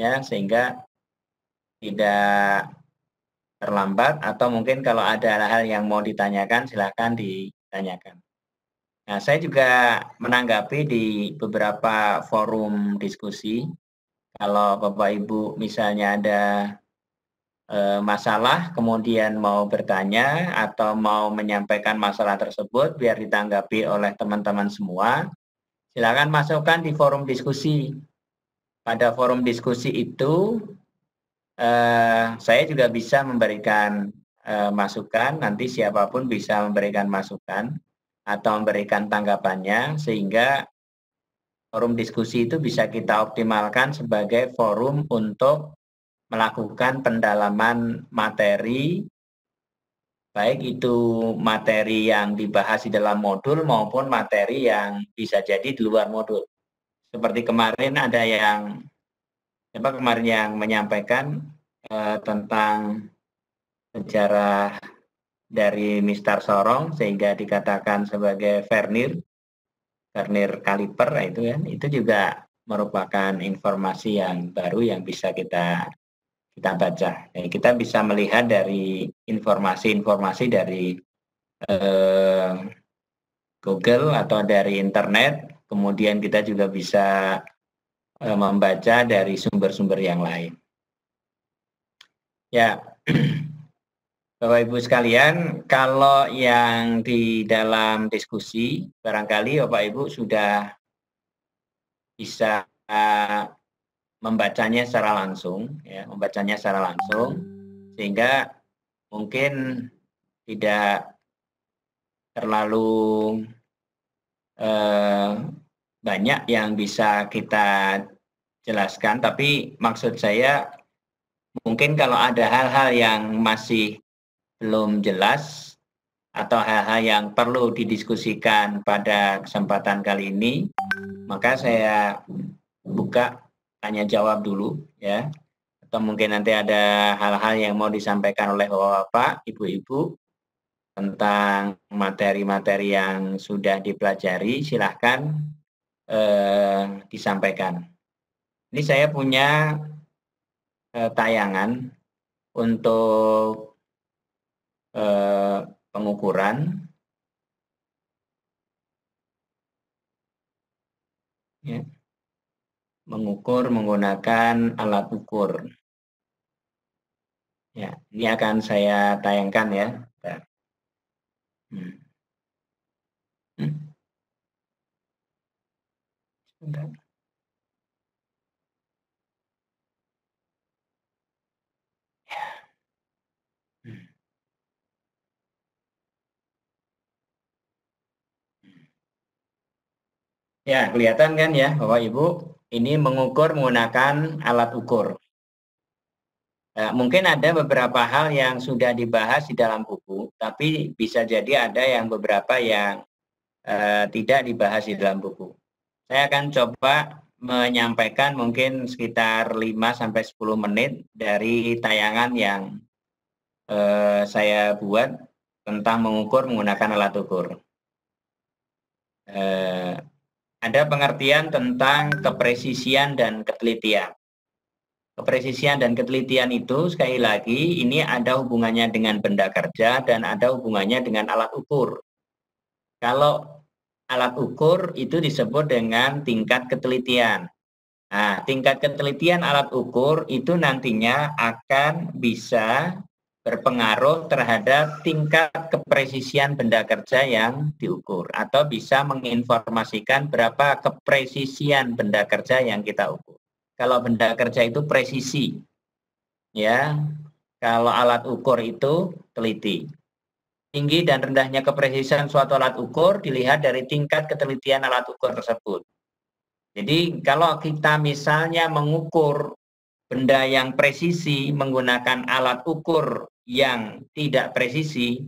ya, sehingga tidak terlambat, atau mungkin kalau ada hal yang mau ditanyakan silakan ditanyakan. Nah, saya juga menanggapi di beberapa forum diskusi, kalau Bapak Ibu misalnya ada masalah, kemudian mau bertanya atau mau menyampaikan masalah tersebut biar ditanggapi oleh teman-teman semua, silakan masukkan di forum diskusi. Pada forum diskusi itu, saya juga bisa memberikan masukan, nanti siapapun bisa memberikan masukan atau memberikan tanggapannya, sehingga forum diskusi itu bisa kita optimalkan sebagai forum untuk melakukan pendalaman materi, baik itu materi yang dibahas di dalam modul maupun materi yang bisa jadi di luar modul. Seperti kemarin ada yang menyampaikan tentang sejarah dari Mistar Sorong, sehingga dikatakan sebagai Vernir kaliper, itu juga merupakan informasi yang baru yang bisa kita baca. Kita bisa melihat dari informasi-informasi dari Google atau dari internet, kemudian kita juga bisa membaca dari sumber-sumber yang lain. Ya, Bapak Ibu sekalian, kalau yang di dalam diskusi, barangkali Bapak Ibu sudah bisa membacanya secara langsung, sehingga mungkin tidak terlalu banyak yang bisa kita jelaskan, tapi maksud saya mungkin kalau ada hal-hal yang masih belum jelas atau hal-hal yang perlu didiskusikan pada kesempatan kali ini, maka saya buka tanya jawab dulu, ya. Atau mungkin nanti ada hal-hal yang mau disampaikan oleh Bapak, Ibu-ibu tentang materi-materi yang sudah dipelajari, silahkan disampaikan. Ini saya punya tayangan untuk pengukuran, ya. Mengukur menggunakan alat ukur. Ya, ini akan saya tayangkan, ya. Sebentar. Ya, kelihatan kan ya, Bapak Ibu, ini mengukur menggunakan alat ukur. Mungkin ada beberapa hal yang sudah dibahas di dalam buku, tapi bisa jadi ada yang beberapa yang tidak dibahas di dalam buku. Saya akan coba menyampaikan mungkin sekitar 5-10 menit dari tayangan yang saya buat tentang mengukur menggunakan alat ukur. Ada pengertian tentang kepresisian dan ketelitian. Kepresisian dan ketelitian itu, sekali lagi, ini ada hubungannya dengan benda kerja dan ada hubungannya dengan alat ukur. Kalau alat ukur itu disebut dengan tingkat ketelitian. Nah, tingkat ketelitian alat ukur itu nantinya akan bisa berpengaruh terhadap tingkat kepresisian benda kerja yang diukur, atau bisa menginformasikan berapa kepresisian benda kerja yang kita ukur. Kalau benda kerja itu presisi, ya. Kalau alat ukur itu teliti. Tinggi dan rendahnya kepresisian suatu alat ukur dilihat dari tingkat ketelitian alat ukur tersebut. Jadi kalau kita misalnya mengukur benda yang presisi menggunakan alat ukur yang tidak presisi,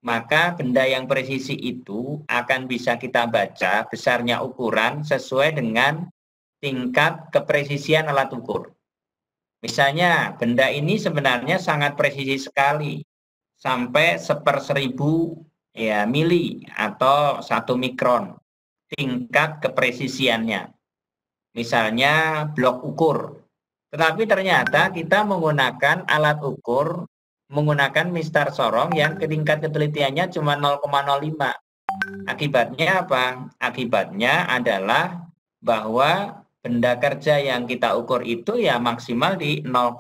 maka benda yang presisi itu akan bisa kita baca besarnya ukuran sesuai dengan tingkat kepresisian alat ukur. Misalnya benda ini sebenarnya sangat presisi sekali, sampai 1/1000 ya, mili atau 1 mikron tingkat kepresisiannya. Misalnya blok ukur. Tetapi ternyata kita menggunakan alat ukur, menggunakan mistar sorong yang tingkat ketelitiannya cuma 0,05. Akibatnya apa? Akibatnya adalah bahwa benda kerja yang kita ukur itu ya maksimal di 0,05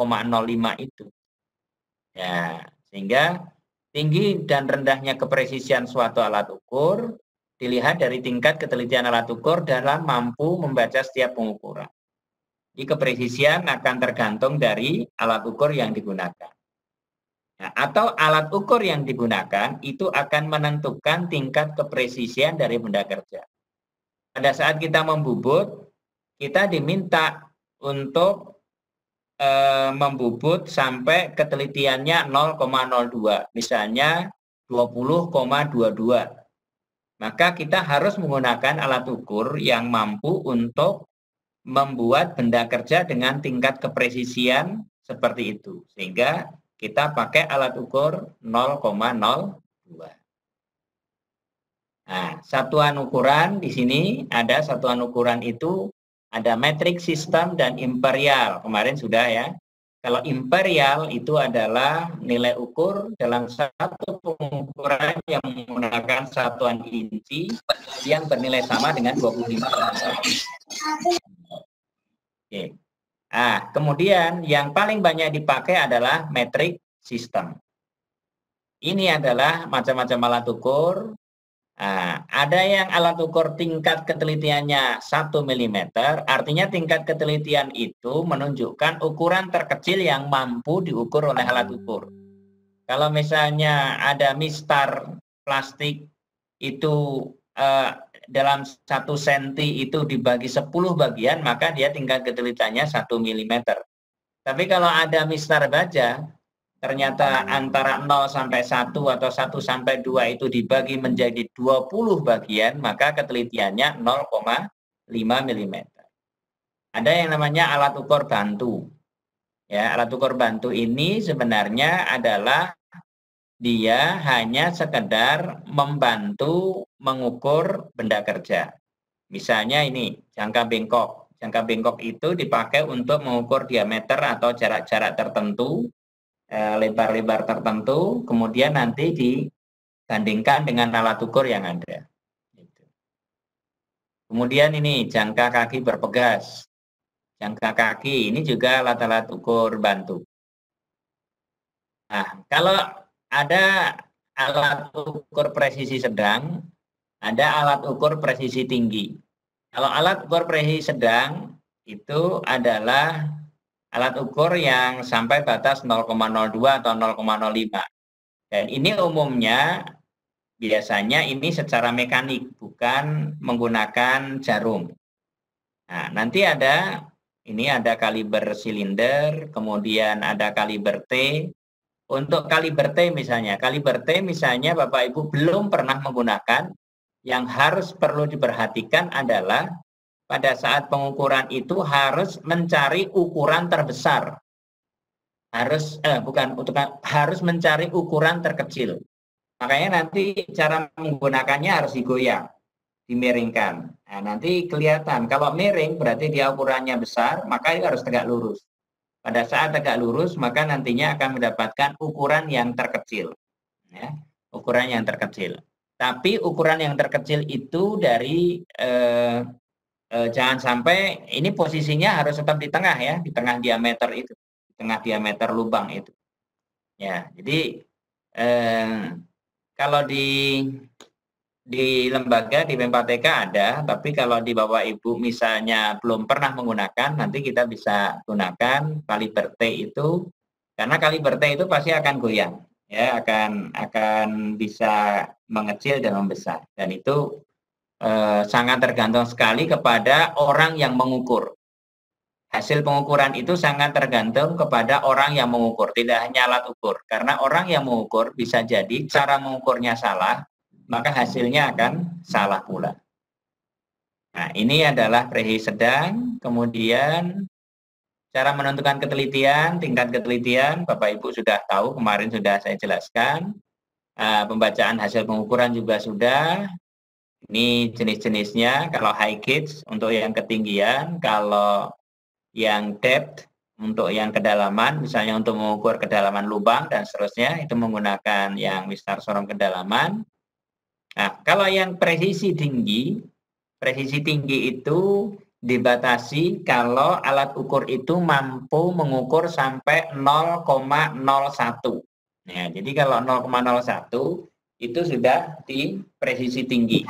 itu. Ya, sehingga tinggi dan rendahnya kepresisian suatu alat ukur dilihat dari tingkat ketelitian alat ukur dalam mampu membaca setiap pengukuran. Jadi kepresisian akan tergantung dari alat ukur yang digunakan. Nah, atau alat ukur yang digunakan itu akan menentukan tingkat kepresisian dari benda kerja. Pada saat kita membubut, kita diminta untuk membubut sampai ketelitiannya 0,02, misalnya 20,22. Maka kita harus menggunakan alat ukur yang mampu untuk membuat benda kerja dengan tingkat kepresisian seperti itu. Sehingga kita pakai alat ukur 0,02. Nah, satuan ukuran di sini ada satuan ukuran itu ada metrik, sistem, dan imperial. Kemarin sudah ya. Kalau imperial itu adalah nilai ukur dalam satu pengukuran yang menggunakan satuan inci yang bernilai sama dengan 25. Oke. Nah, kemudian yang paling banyak dipakai adalah metrik sistem. Ini adalah macam-macam alat ukur. Nah, ada yang alat ukur tingkat ketelitiannya 1 mm, artinya tingkat ketelitian itu menunjukkan ukuran terkecil yang mampu diukur oleh alat ukur. Kalau misalnya ada mistar plastik itu dalam 1 cm itu dibagi 10 bagian, maka dia tingkat ketelitiannya 1 mm. Tapi kalau ada mistar baja, ternyata antara 0 sampai 1 atau 1 sampai 2 itu dibagi menjadi 20 bagian, maka ketelitiannya 0,5 mm. Ada yang namanya alat ukur bantu. Ya, alat ukur bantu ini sebenarnya adalah dia hanya sekedar membantu mengukur benda kerja. Misalnya ini, jangka bengkok. Jangka bengkok itu dipakai untuk mengukur diameter atau jarak-jarak tertentu, lebar-lebar tertentu, kemudian nanti dibandingkan dengan alat ukur yang ada. Kemudian ini jangka kaki berpegas. Jangka kaki ini juga alat-alat ukur bantu. Nah, kalau ada alat ukur presisi sedang, ada alat ukur presisi tinggi. Kalau alat ukur presisi sedang itu adalah alat ukur yang sampai batas 0,02 atau 0,05. Dan ini umumnya biasanya ini secara mekanik, bukan menggunakan jarum. Nah, nanti ada kaliber silinder, kemudian ada kaliber T. Untuk kaliber T misalnya Bapak Ibu belum pernah menggunakan, yang harus perlu diperhatikan adalah pada saat pengukuran itu harus mencari ukuran terbesar. Harus mencari ukuran terkecil. Makanya nanti cara menggunakannya harus digoyang, dimiringkan. Nah, nanti kelihatan kalau miring berarti dia ukurannya besar, maka itu harus tegak lurus. Pada saat tegak lurus, maka nantinya akan mendapatkan ukuran yang terkecil. Ya, ukuran yang terkecil. Tapi ukuran yang terkecil itu dari jangan sampai ini posisinya harus tetap di tengah ya, di tengah diameter itu, di tengah diameter lubang itu. Ya, jadi kalau di lembaga di PMPTK ada, tapi kalau di Bapak Ibu misalnya belum pernah menggunakan, nanti kita bisa gunakan kaliber T itu, karena kaliber T itu pasti akan goyang, ya akan bisa mengecil dan membesar, dan itu sangat tergantung sekali kepada orang yang mengukur. Hasil pengukuran itu sangat tergantung kepada orang yang mengukur, tidak hanya alat ukur. Karena orang yang mengukur bisa jadi cara mengukurnya salah, maka hasilnya akan salah pula. Nah, ini adalah presisi sedang, kemudian cara menentukan ketelitian, tingkat ketelitian, Bapak Ibu sudah tahu, kemarin sudah saya jelaskan. Pembacaan hasil pengukuran juga sudah. Ini jenis-jenisnya, kalau high gauge untuk yang ketinggian, kalau yang depth Untuk yang kedalaman, misalnya untuk mengukur kedalaman lubang dan seterusnya, itu menggunakan yang mistar sorong kedalaman. Nah, kalau yang presisi tinggi itu dibatasi kalau alat ukur itu mampu mengukur sampai 0,01. Ya, jadi kalau 0,01 itu sudah di presisi tinggi.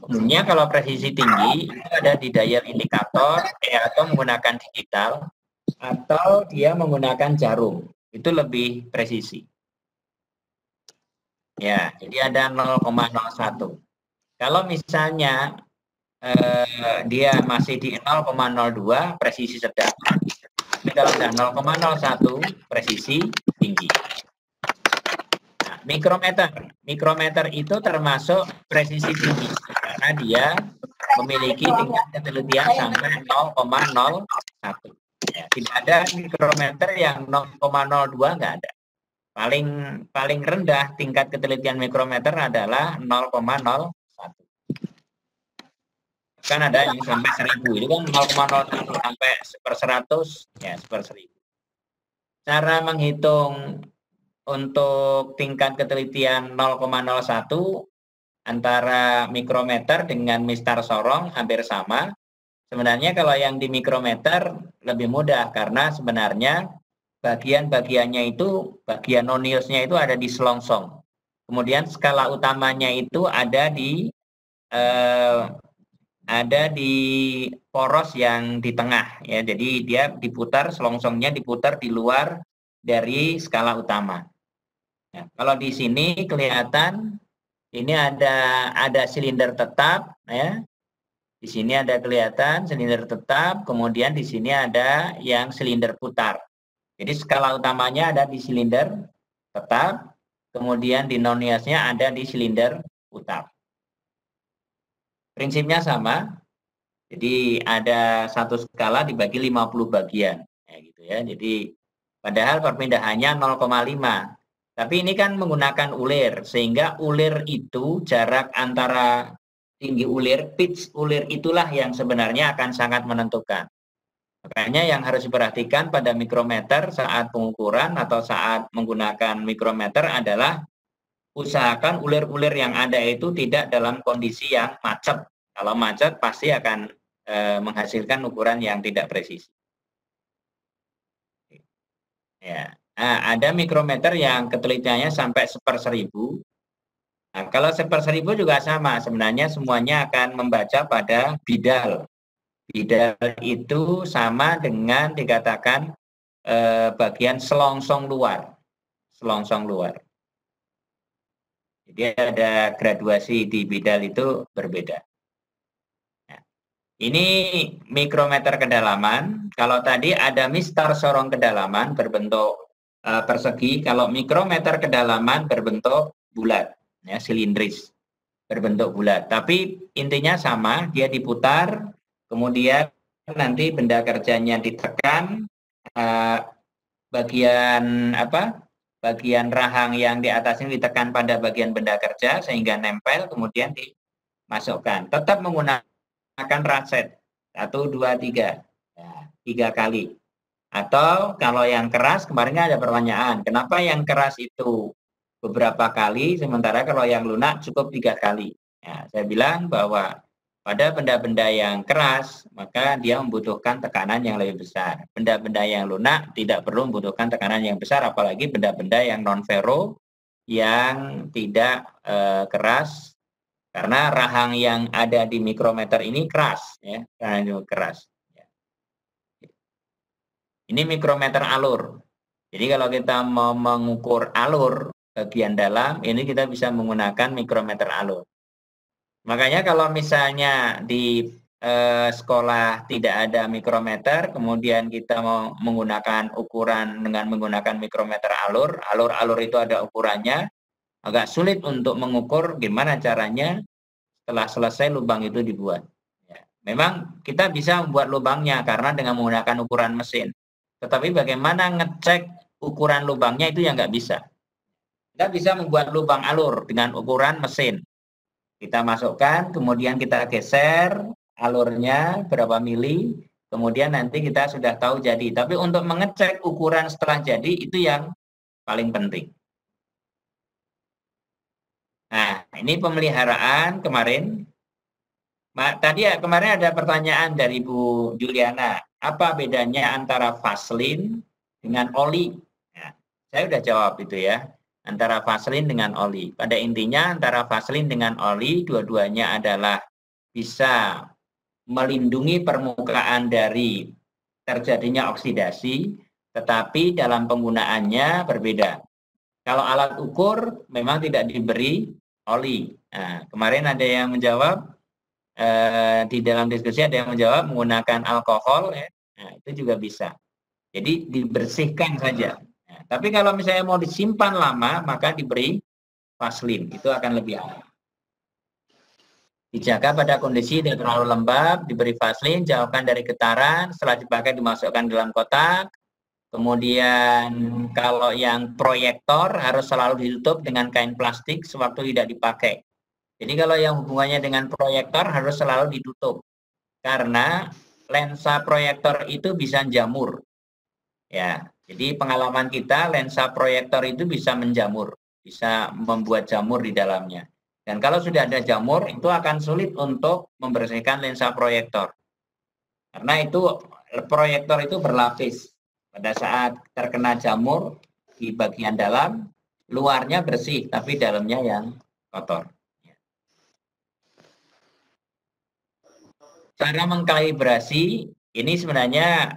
Umumnya kalau presisi tinggi itu ada di dial indikator atau menggunakan digital atau dia menggunakan jarum. Itu lebih presisi. Ya, jadi ada 0,01. Kalau misalnya dia masih di 0,02 presisi sedang. Tapi kalau sudah 0,01 presisi tinggi. Nah, mikrometer itu termasuk presisi tinggi karena dia memiliki tingkat ketelitian sampai 0,01. Ya, tidak ada mikrometer yang 0,02 nggak ada. Paling rendah tingkat ketelitian mikrometer adalah 0,01. Kan ada yang sampai 1000, itu kan 0,01 sampai 1/100, ya 1/1000. Cara menghitung untuk tingkat ketelitian 0,01 antara mikrometer dengan mistar sorong hampir sama. Sebenarnya kalau yang di mikrometer lebih mudah karena sebenarnya bagian-bagiannya itu, bagian noniusnya itu ada di selongsong. Kemudian skala utamanya itu ada di poros yang di tengah, ya. Jadi dia diputar, selongsongnya diputar di luar dari skala utama. Nah, kalau di sini kelihatan ini ada silinder tetap, ya. Di sini ada kelihatan silinder tetap, kemudian di sini ada yang silinder putar. Jadi skala utamanya ada di silinder tetap, kemudian di noniusnya ada di silinder putar. Prinsipnya sama. Jadi ada satu skala dibagi 50 bagian, ya gitu ya. Jadi padahal perpindahannya 0,5. Tapi ini kan menggunakan ulir, sehingga ulir itu jarak antara tinggi ulir, pitch ulir itulah yang sebenarnya akan sangat menentukan. Makanya yang harus diperhatikan pada mikrometer saat pengukuran atau saat menggunakan mikrometer adalah usahakan ulir-ulir yang ada itu tidak dalam kondisi yang macet. Kalau macet pasti akan menghasilkan ukuran yang tidak presisi. Ya. Nah, ada mikrometer yang ketelitiannya sampai 1/1000. Nah, kalau 1/1000 juga sama, sebenarnya semuanya akan membaca pada bidal. Bidal itu sama dengan dikatakan bagian selongsong luar. Selongsong luar. Jadi ada graduasi di bidal itu berbeda. Nah, ini mikrometer kedalaman. Kalau tadi ada mistar sorong kedalaman berbentuk persegi, kalau mikrometer kedalaman berbentuk bulat, ya, silindris, berbentuk bulat. Tapi intinya sama, dia diputar, kemudian nanti benda kerjanya ditekan, bagian rahang yang di atas ini ditekan pada bagian benda kerja sehingga nempel, kemudian dimasukkan. Tetap menggunakan ratchet 1, 2, 3, ya, 3 kali. Atau kalau yang keras, kemarin ada pertanyaan, kenapa yang keras itu beberapa kali, sementara kalau yang lunak cukup 3 kali. Ya, saya bilang bahwa pada benda-benda yang keras, maka dia membutuhkan tekanan yang lebih besar. Benda-benda yang lunak tidak perlu membutuhkan tekanan yang besar, apalagi benda-benda yang non-ferro, yang tidak keras, karena rahang yang ada di mikrometer ini keras, ya, keras. Ini mikrometer alur. Jadi kalau kita mau mengukur alur bagian dalam, ini kita bisa menggunakan mikrometer alur. Makanya kalau misalnya di sekolah tidak ada mikrometer, kemudian kita mau menggunakan ukuran dengan menggunakan mikrometer alur, alur itu ada ukurannya, agak sulit untuk mengukur gimana caranya setelah selesai lubang itu dibuat. Ya. Memang kita bisa membuat lubangnya karena dengan menggunakan ukuran mesin. Tetapi bagaimana ngecek ukuran lubangnya itu yang nggak bisa. Kita bisa membuat lubang alur dengan ukuran mesin. Kita masukkan, kemudian kita geser alurnya berapa mili, kemudian nanti kita sudah tahu jadi. Tapi untuk mengecek ukuran setelah jadi itu yang paling penting. Nah, ini pemeliharaan kemarin. Tadi ya, kemarin ada pertanyaan dari Bu Juliana, apa bedanya antara Vaseline dengan oli? Nah, saya sudah jawab itu ya, antara Vaseline dengan oli. Pada intinya antara Vaseline dengan oli, dua-duanya adalah bisa melindungi permukaan dari terjadinya oksidasi, tetapi dalam penggunaannya berbeda. Kalau alat ukur memang tidak diberi oli. Nah, kemarin ada yang menjawab, di dalam diskusi ada yang menjawab menggunakan alkohol, ya. Nah, itu juga bisa. Jadi dibersihkan saja. Nah, tapi kalau misalnya mau disimpan lama, maka diberi Vaseline, itu akan lebih aman. Dijaga pada kondisi tidak terlalu lembab, diberi Vaseline, jauhkan dari getaran, setelah dipakai dimasukkan dalam kotak. Kemudian kalau yang proyektor harus selalu ditutup dengan kain plastik sewaktu tidak dipakai. Jadi kalau yang hubungannya dengan proyektor harus selalu ditutup. Karena lensa proyektor itu bisa jamur. Ya, jadi pengalaman kita lensa proyektor itu bisa menjamur, bisa membuat jamur di dalamnya. Dan kalau sudah ada jamur, itu akan sulit untuk membersihkan lensa proyektor. Karena itu proyektor itu berlapis. Pada saat terkena jamur di bagian dalam, luarnya bersih, tapi dalamnya yang kotor. Cara mengkalibrasi ini sebenarnya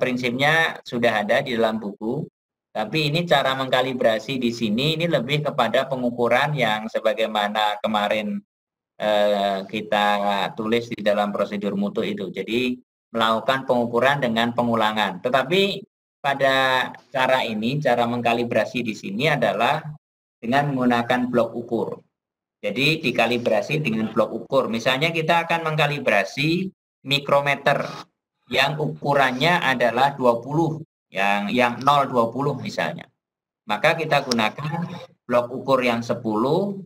prinsipnya sudah ada di dalam buku, tapi ini cara mengkalibrasi di sini ini lebih kepada pengukuran yang sebagaimana kemarin kita tulis di dalam prosedur mutu itu. Jadi melakukan pengukuran dengan pengulangan. Tetapi pada cara ini, cara mengkalibrasi di sini adalah dengan menggunakan blok ukur. Jadi dikalibrasi dengan blok ukur. Misalnya kita akan mengkalibrasi mikrometer yang ukurannya adalah 20, yang 0,20 misalnya. Maka kita gunakan blok ukur yang 10,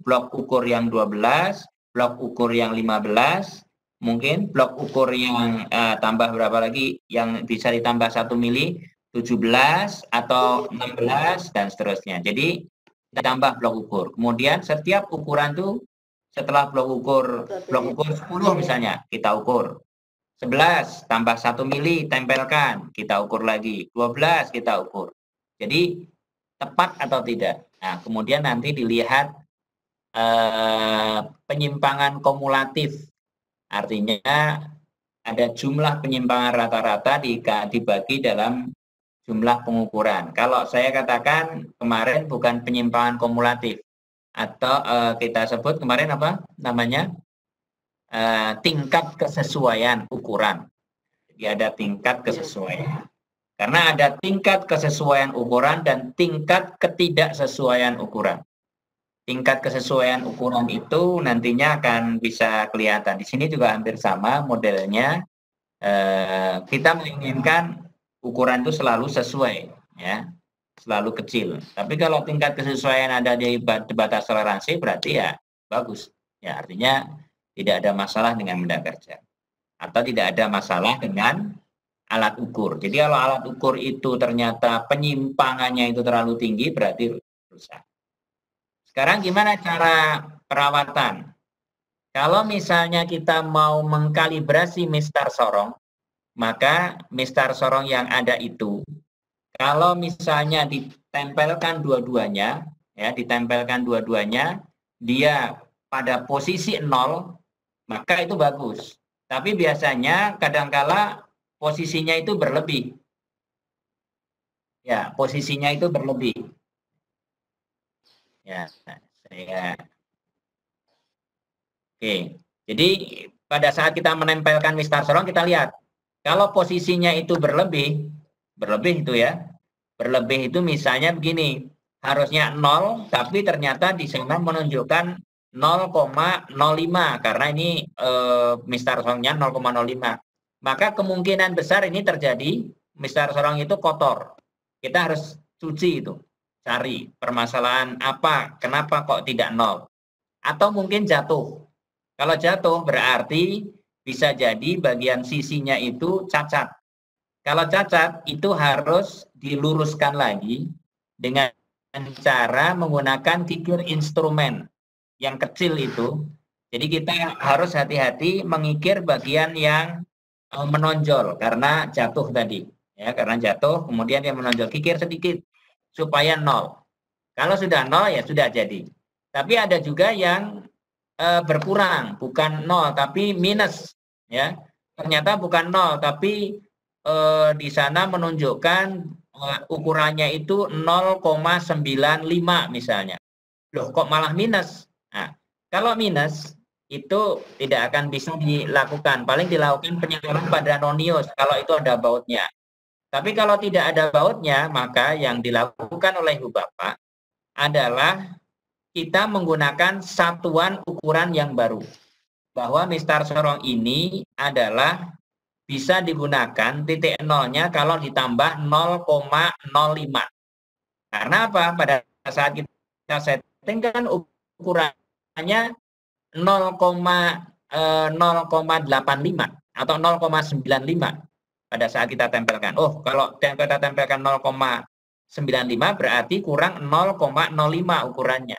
blok ukur yang 12, blok ukur yang 15, mungkin blok ukur yang tambah berapa lagi, yang bisa ditambah 1 mili, 17 atau 16 dan seterusnya. Jadi kita tambah blok ukur. Kemudian setiap ukuran tuh setelah blok ukur 10 misalnya kita ukur. 11 tambah 1 mili tempelkan, kita ukur lagi. 12 kita ukur. Jadi tepat atau tidak. Nah, kemudian nanti dilihat penyimpangan kumulatif. Artinya ada jumlah penyimpangan rata-rata dibagi dalam jumlah pengukuran. Kalau saya katakan kemarin bukan penyimpangan kumulatif, atau kita sebut kemarin apa namanya, tingkat kesesuaian ukuran. Jadi ada tingkat kesesuaian. Karena ada tingkat kesesuaian ukuran dan tingkat ketidaksesuaian ukuran. Tingkat kesesuaian ukuran itu nantinya akan bisa kelihatan. Di sini juga hampir sama modelnya. Kita menginginkan ukuran itu selalu sesuai, ya, selalu kecil. Tapi kalau tingkat kesesuaian ada di batas toleransi, berarti ya bagus. Ya, artinya tidak ada masalah dengan benda kerja. Atau tidak ada masalah dengan alat ukur. Jadi kalau alat ukur itu ternyata penyimpangannya itu terlalu tinggi, berarti rusak. Sekarang gimana cara perawatan? Kalau misalnya kita mau mengkalibrasi mistar sorong, maka mistar sorong yang ada itu, kalau misalnya ditempelkan dua-duanya, ya, ditempelkan dua-duanya, dia pada posisi 0, maka itu bagus. Tapi biasanya kadangkala posisinya itu berlebih. Ya, posisinya itu berlebih. Ya, saya. Oke. Jadi pada saat kita menempelkan mistar sorong, kita lihat kalau posisinya itu berlebih itu ya, berlebih itu misalnya begini, harusnya 0, tapi ternyata di sana menunjukkan 0,05 karena ini mistar sorongnya 0,05. Maka kemungkinan besar ini terjadi mistar sorong itu kotor. Kita harus cuci itu, cari permasalahan apa, kenapa kok tidak 0. Atau mungkin jatuh. Kalau jatuh berarti bisa jadi bagian sisinya itu cacat. Kalau cacat itu harus diluruskan lagi dengan cara menggunakan kikir instrumen yang kecil itu. Jadi kita harus hati-hati mengikir bagian yang menonjol karena jatuh tadi. Ya, karena jatuh kemudian dia menonjol, kikir sedikit supaya 0. Kalau sudah 0 ya sudah jadi. Tapi ada juga yang berkurang, bukan 0 tapi minus, ya. Ternyata bukan 0 tapi di sana menunjukkan ukurannya itu 0,95 misalnya. Loh, kok malah minus? Nah, kalau minus itu tidak akan bisa dilakukan. Paling dilakukan penyeluruhan pada nonius kalau itu ada bautnya. Tapi kalau tidak ada bautnya, maka yang dilakukan oleh Ibu Bapak adalah kita menggunakan satuan ukuran yang baru. Bahwa mistar sorong ini adalah bisa digunakan titik nolnya kalau ditambah 0,05. Karena apa? Pada saat kita setting kan ukurannya 0,85 atau 0,95 pada saat kita tempelkan. Oh, kalau kita tempelkan 0,95 berarti kurang 0,05 ukurannya.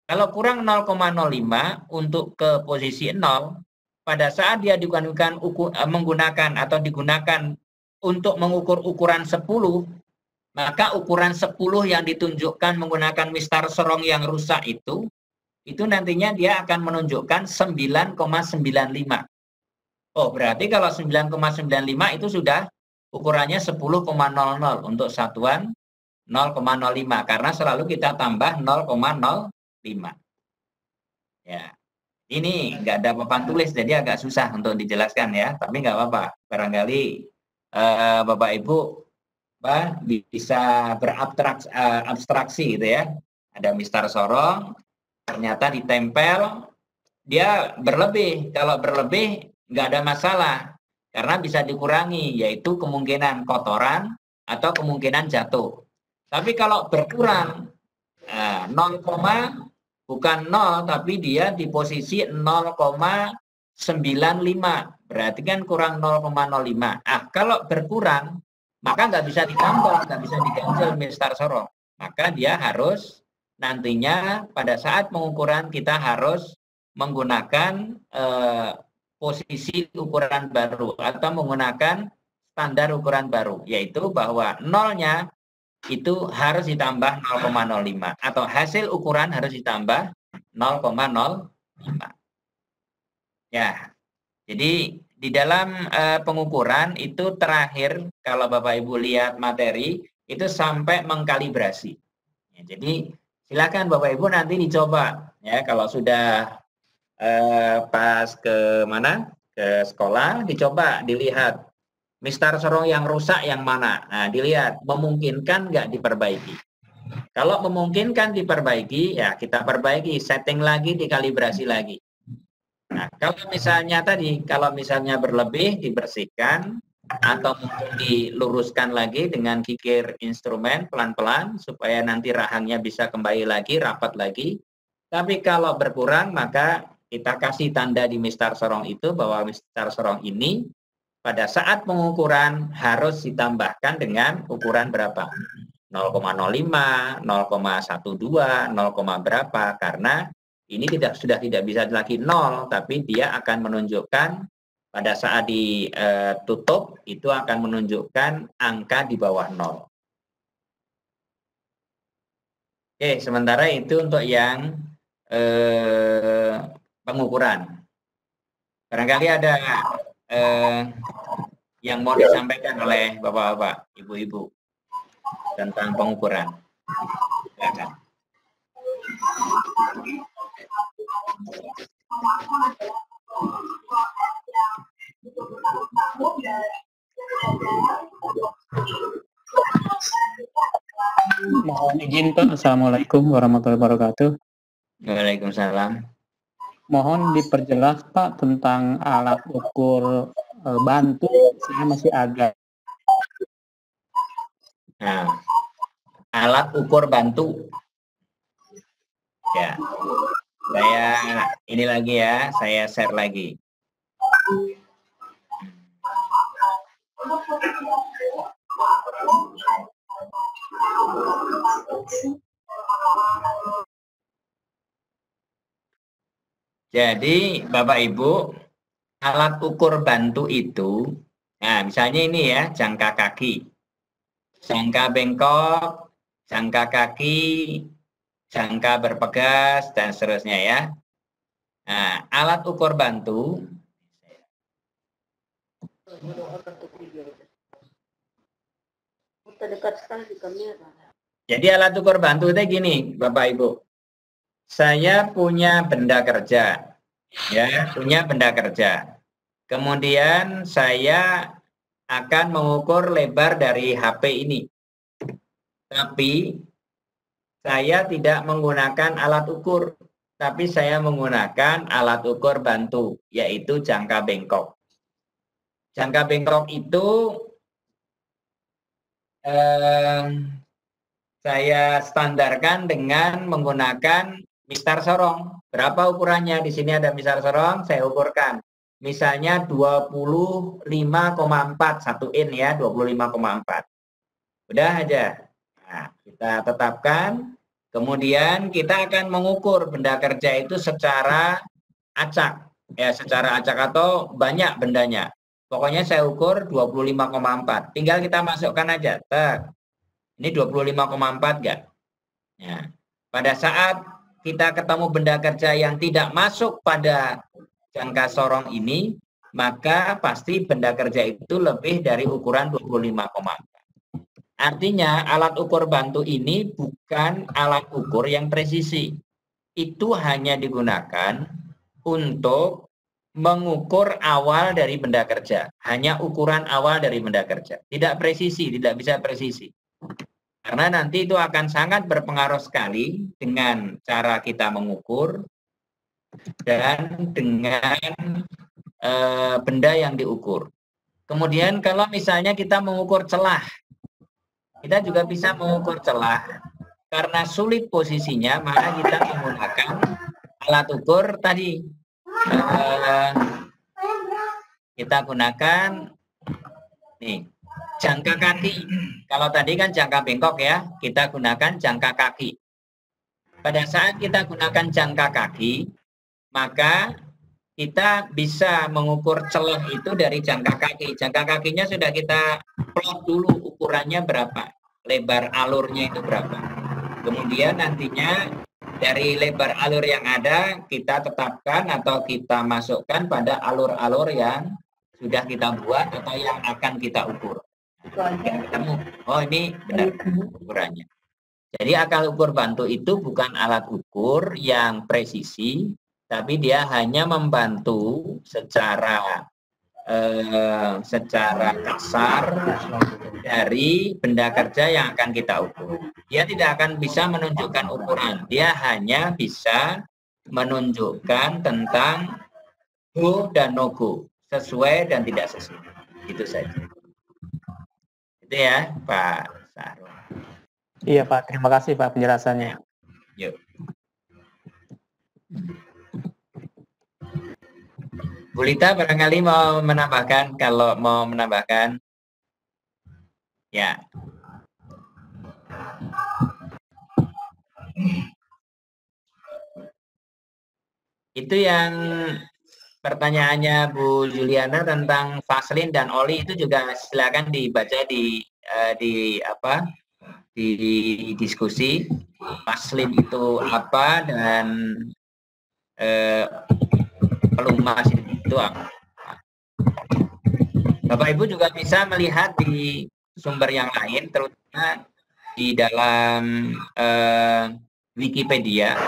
Kalau kurang 0,05 untuk ke posisi 0, pada saat dia menggunakan atau digunakan untuk mengukur ukuran 10, maka ukuran 10 yang ditunjukkan menggunakan mistar sorong yang rusak itu nantinya dia akan menunjukkan 9,95. Oh, berarti kalau 9,95 itu sudah ukurannya 10,00 untuk satuan 0,05 karena selalu kita tambah 0,05. Ya. Ini nggak ada papan tulis jadi agak susah untuk dijelaskan ya, tapi nggak apa-apa. Barangkali Bapak Ibu bisa berabstraksi gitu ya. Ada mistar sorong, ternyata ditempel, dia berlebih. Kalau berlebih nggak ada masalah karena bisa dikurangi, yaitu kemungkinan kotoran atau kemungkinan jatuh. Tapi kalau berkurang 0, bukan 0 tapi dia di posisi 0,95, berarti kan kurang 0,05. Kalau berkurang maka nggak bisa ditambah, nggak bisa diganjel mistar sorong. Maka dia harus nantinya pada saat pengukuran kita harus menggunakan posisi ukuran baru atau menggunakan standar ukuran baru, yaitu bahwa nolnya itu harus ditambah 0,05 atau hasil ukuran harus ditambah 0,05. Ya, jadi di dalam pengukuran itu terakhir kalau Bapak Ibu lihat materi itu sampai mengkalibrasi. Ya, jadi silakan Bapak Ibu nanti dicoba ya kalau sudah pas ke sekolah dicoba dilihat mistar sorong yang rusak yang mana. Nah, dilihat memungkinkan nggak diperbaiki. Kalau memungkinkan diperbaiki, ya kita perbaiki, setting lagi, dikalibrasi lagi. Nah, kalau misalnya berlebih, dibersihkan, atau mungkin diluruskan lagi dengan kikir instrumen pelan-pelan, supaya nanti rahangnya bisa kembali lagi, rapat lagi. Tapi kalau berkurang, maka kita kasih tanda di mistar sorong itu, bahwa mistar sorong ini pada saat pengukuran harus ditambahkan dengan ukuran berapa? 0,05, 0,12, 0, berapa? Karena ini sudah tidak bisa lagi 0, tapi dia akan menunjukkan pada saat ditutup itu akan menunjukkan angka di bawah 0. Oke, sementara itu untuk yang pengukuran. Barangkali ada yang mau disampaikan oleh Bapak-bapak, Ibu-ibu tentang pengukuran. Silakan. Mohon izin Pak, Assalamualaikum warahmatullahi wabarakatuh. Waalaikumsalam. Mohon diperjelas Pak tentang alat ukur bantu, saya masih agak. Nah, alat ukur bantu. Ya, saya ini lagi ya, saya share lagi. Jadi Bapak Ibu, alat ukur bantu itu, nah misalnya ini ya, jangka kaki, jangka bengkok, jangka kaki, jangka berpegas, dan seterusnya ya. Nah, alat ukur bantu jadi alat ukur bantu itu gini, Bapak Ibu. Saya punya benda kerja, ya, punya benda kerja. Kemudian saya akan mengukur lebar dari HP ini. Tapi saya tidak menggunakan alat ukur, tapi saya menggunakan alat ukur bantu, yaitu jangka bengkok. Jangka bengkok itu saya standarkan dengan menggunakan mistar sorong. Berapa ukurannya? Di sini ada mistar sorong, saya ukurkan. Misalnya 25,4 1 in ya, 25,4. Udah aja. Nah, kita tetapkan. Kemudian kita akan mengukur benda kerja itu secara acak. Ya, secara acak atau banyak bendanya. Pokoknya saya ukur 25,4. Tinggal kita masukkan aja. Ini 25,4 enggak? Ya. Pada saat kita ketemu benda kerja yang tidak masuk pada jangka sorong ini, maka pasti benda kerja itu lebih dari ukuran 25,4. Artinya alat ukur bantu ini bukan alat ukur yang presisi. Itu hanya digunakan untuk mengukur awal dari benda kerja. Hanya ukuran awal dari benda kerja. Tidak presisi, tidak bisa presisi. Karena nanti itu akan sangat berpengaruh sekali dengan cara kita mengukur dan dengan benda yang diukur. Kemudian kalau misalnya kita mengukur celah, kita juga bisa mengukur celah. Karena sulit posisinya, maka kita menggunakan alat ukur tadi. Kita gunakan nih jangka kaki. Kalau tadi kan jangka bengkok ya, kita gunakan jangka kaki. Pada saat kita gunakan jangka kaki, maka kita bisa mengukur celah itu dari jangka kaki. Jangka kakinya sudah kita plot dulu ukurannya berapa, lebar alurnya itu berapa. Kemudian nantinya dari lebar alur yang ada kita tetapkan atau kita masukkan pada alur-alur yang sudah kita buat atau yang akan kita ukur. Ketemu, oh ini benar ukurannya. Jadi alat ukur bantu itu bukan alat ukur yang presisi, tapi dia hanya membantu secara kasar dari benda kerja yang akan kita ukur. Dia tidak akan bisa menunjukkan ukuran, dia hanya bisa menunjukkan tentang go dan no go, sesuai dan tidak sesuai. Itu saja. Itu ya Pak Sarul. Iya Pak, terima kasih Pak penjelasannya. Yuk. Bu Lita barangkali mau menambahkan, kalau mau menambahkan. Ya. Itu yang pertanyaannya Bu Juliana tentang vaselin dan oli itu juga silakan dibaca di diskusi. Vaselin itu apa dan pelumas itu apa. Bapak Ibu juga bisa melihat di sumber yang lain, terutama di dalam Wikipedia.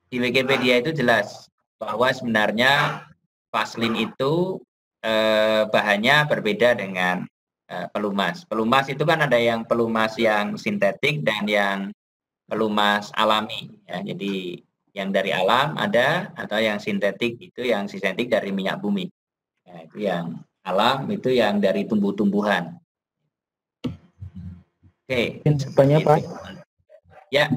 Di Wikipedia itu jelas bahwa sebenarnya vaselin itu bahannya berbeda dengan pelumas. Pelumas itu kan ada yang pelumas yang sintetik dan yang pelumas alami. Ya. Jadi yang dari alam ada, atau yang sintetik itu yang sintetik dari minyak bumi. Ya, itu yang alam, itu yang dari tumbuh-tumbuhan. Oke. Banyak Pak. Ya.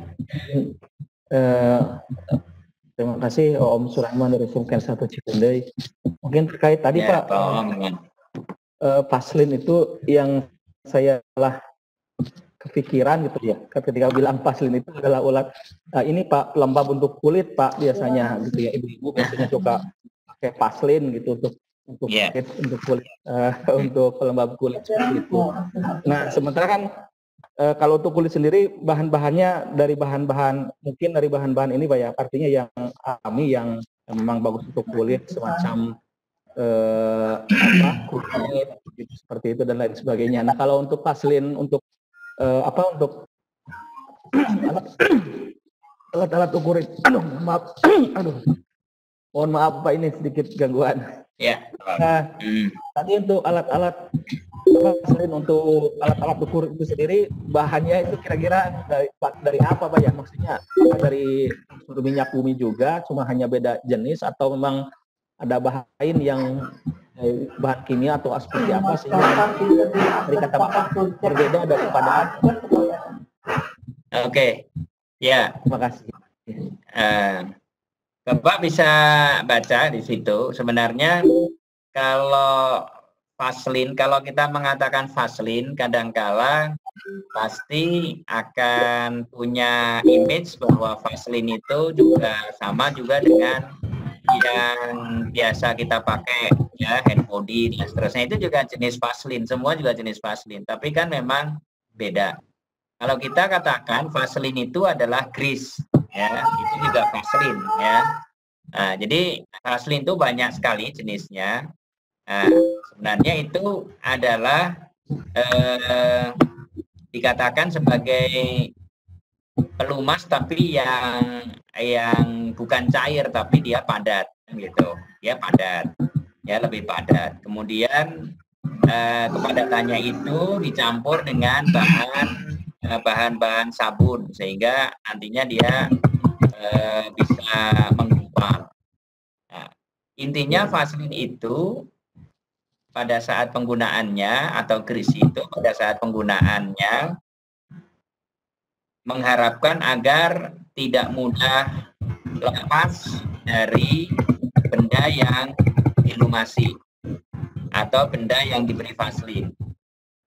Terima kasih Om Surahman dari Sumken 1 Cikundai. Mungkin terkait tadi ya, Pak. Vaseline itu yang saya lah kepikiran gitu ya, ketika bilang Vaseline itu adalah ini Pak pelembab untuk kulit Pak biasanya gitu ya, ibu-ibu biasanya suka pakai Vaseline gitu untuk kulit, untuk pelembab kulit seperti itu. Nah sementara kan kalau untuk kulit sendiri bahan-bahannya dari bahan-bahan ini Pak ya, artinya yang alami yang memang bagus untuk kulit, semacam kulit gitu, seperti itu dan lain sebagainya. Nah kalau untuk Vaseline untuk untuk alat ukur itu, mohon maaf Pak, ini sedikit gangguan. Ya. Nah, tadi untuk alat-alat Vaseline, untuk alat-alat ukur itu sendiri bahannya itu kira-kira dari apa Pak ya? Maksudnya dari minyak bumi juga, cuma hanya beda jenis atau memang ada bahan lain yang bahan kimia atau seperti apa sehingga dari kata Bapak berbeda daripada. Oke, ya. Terima kasih. Bapak bisa baca di situ. Sebenarnya kalau Vaseline, kalau kita mengatakan Vaseline, kadangkala pasti akan punya image bahwa Vaseline itu juga sama juga dengan yang biasa kita pakai ya, hand body dan seterusnya, itu juga jenis Vaseline, semua juga jenis Vaseline, tapi kan memang beda. Kalau kita katakan Vaseline itu adalah grease ya, itu juga Vaseline ya. Nah, jadi Vaseline itu banyak sekali jenisnya. Nah, sebenarnya itu adalah dikatakan sebagai pelumas tapi yang bukan cair tapi dia padat gitu, dia padat ya, lebih padat. Kemudian kepadatannya itu dicampur dengan bahan-bahan sabun sehingga nantinya dia bisa menggumpal. Nah, intinya Vaseline itu pada saat penggunaannya atau grease itu pada saat penggunaannya mengharapkan agar tidak mudah lepas dari benda yang dilumasi atau benda yang diberi Vaseline.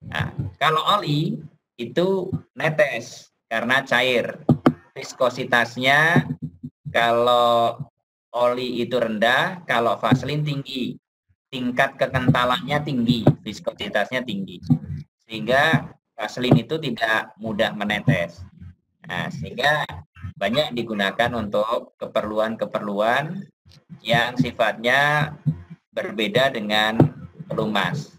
Nah, kalau oli itu netes karena cair. Viskositasnya kalau oli itu rendah, kalau Vaseline tinggi. Tingkat kekentalannya tinggi, viskositasnya tinggi. Sehingga Vaseline itu tidak mudah menetes. Nah, sehingga banyak digunakan untuk keperluan-keperluan yang sifatnya berbeda dengan pelumas.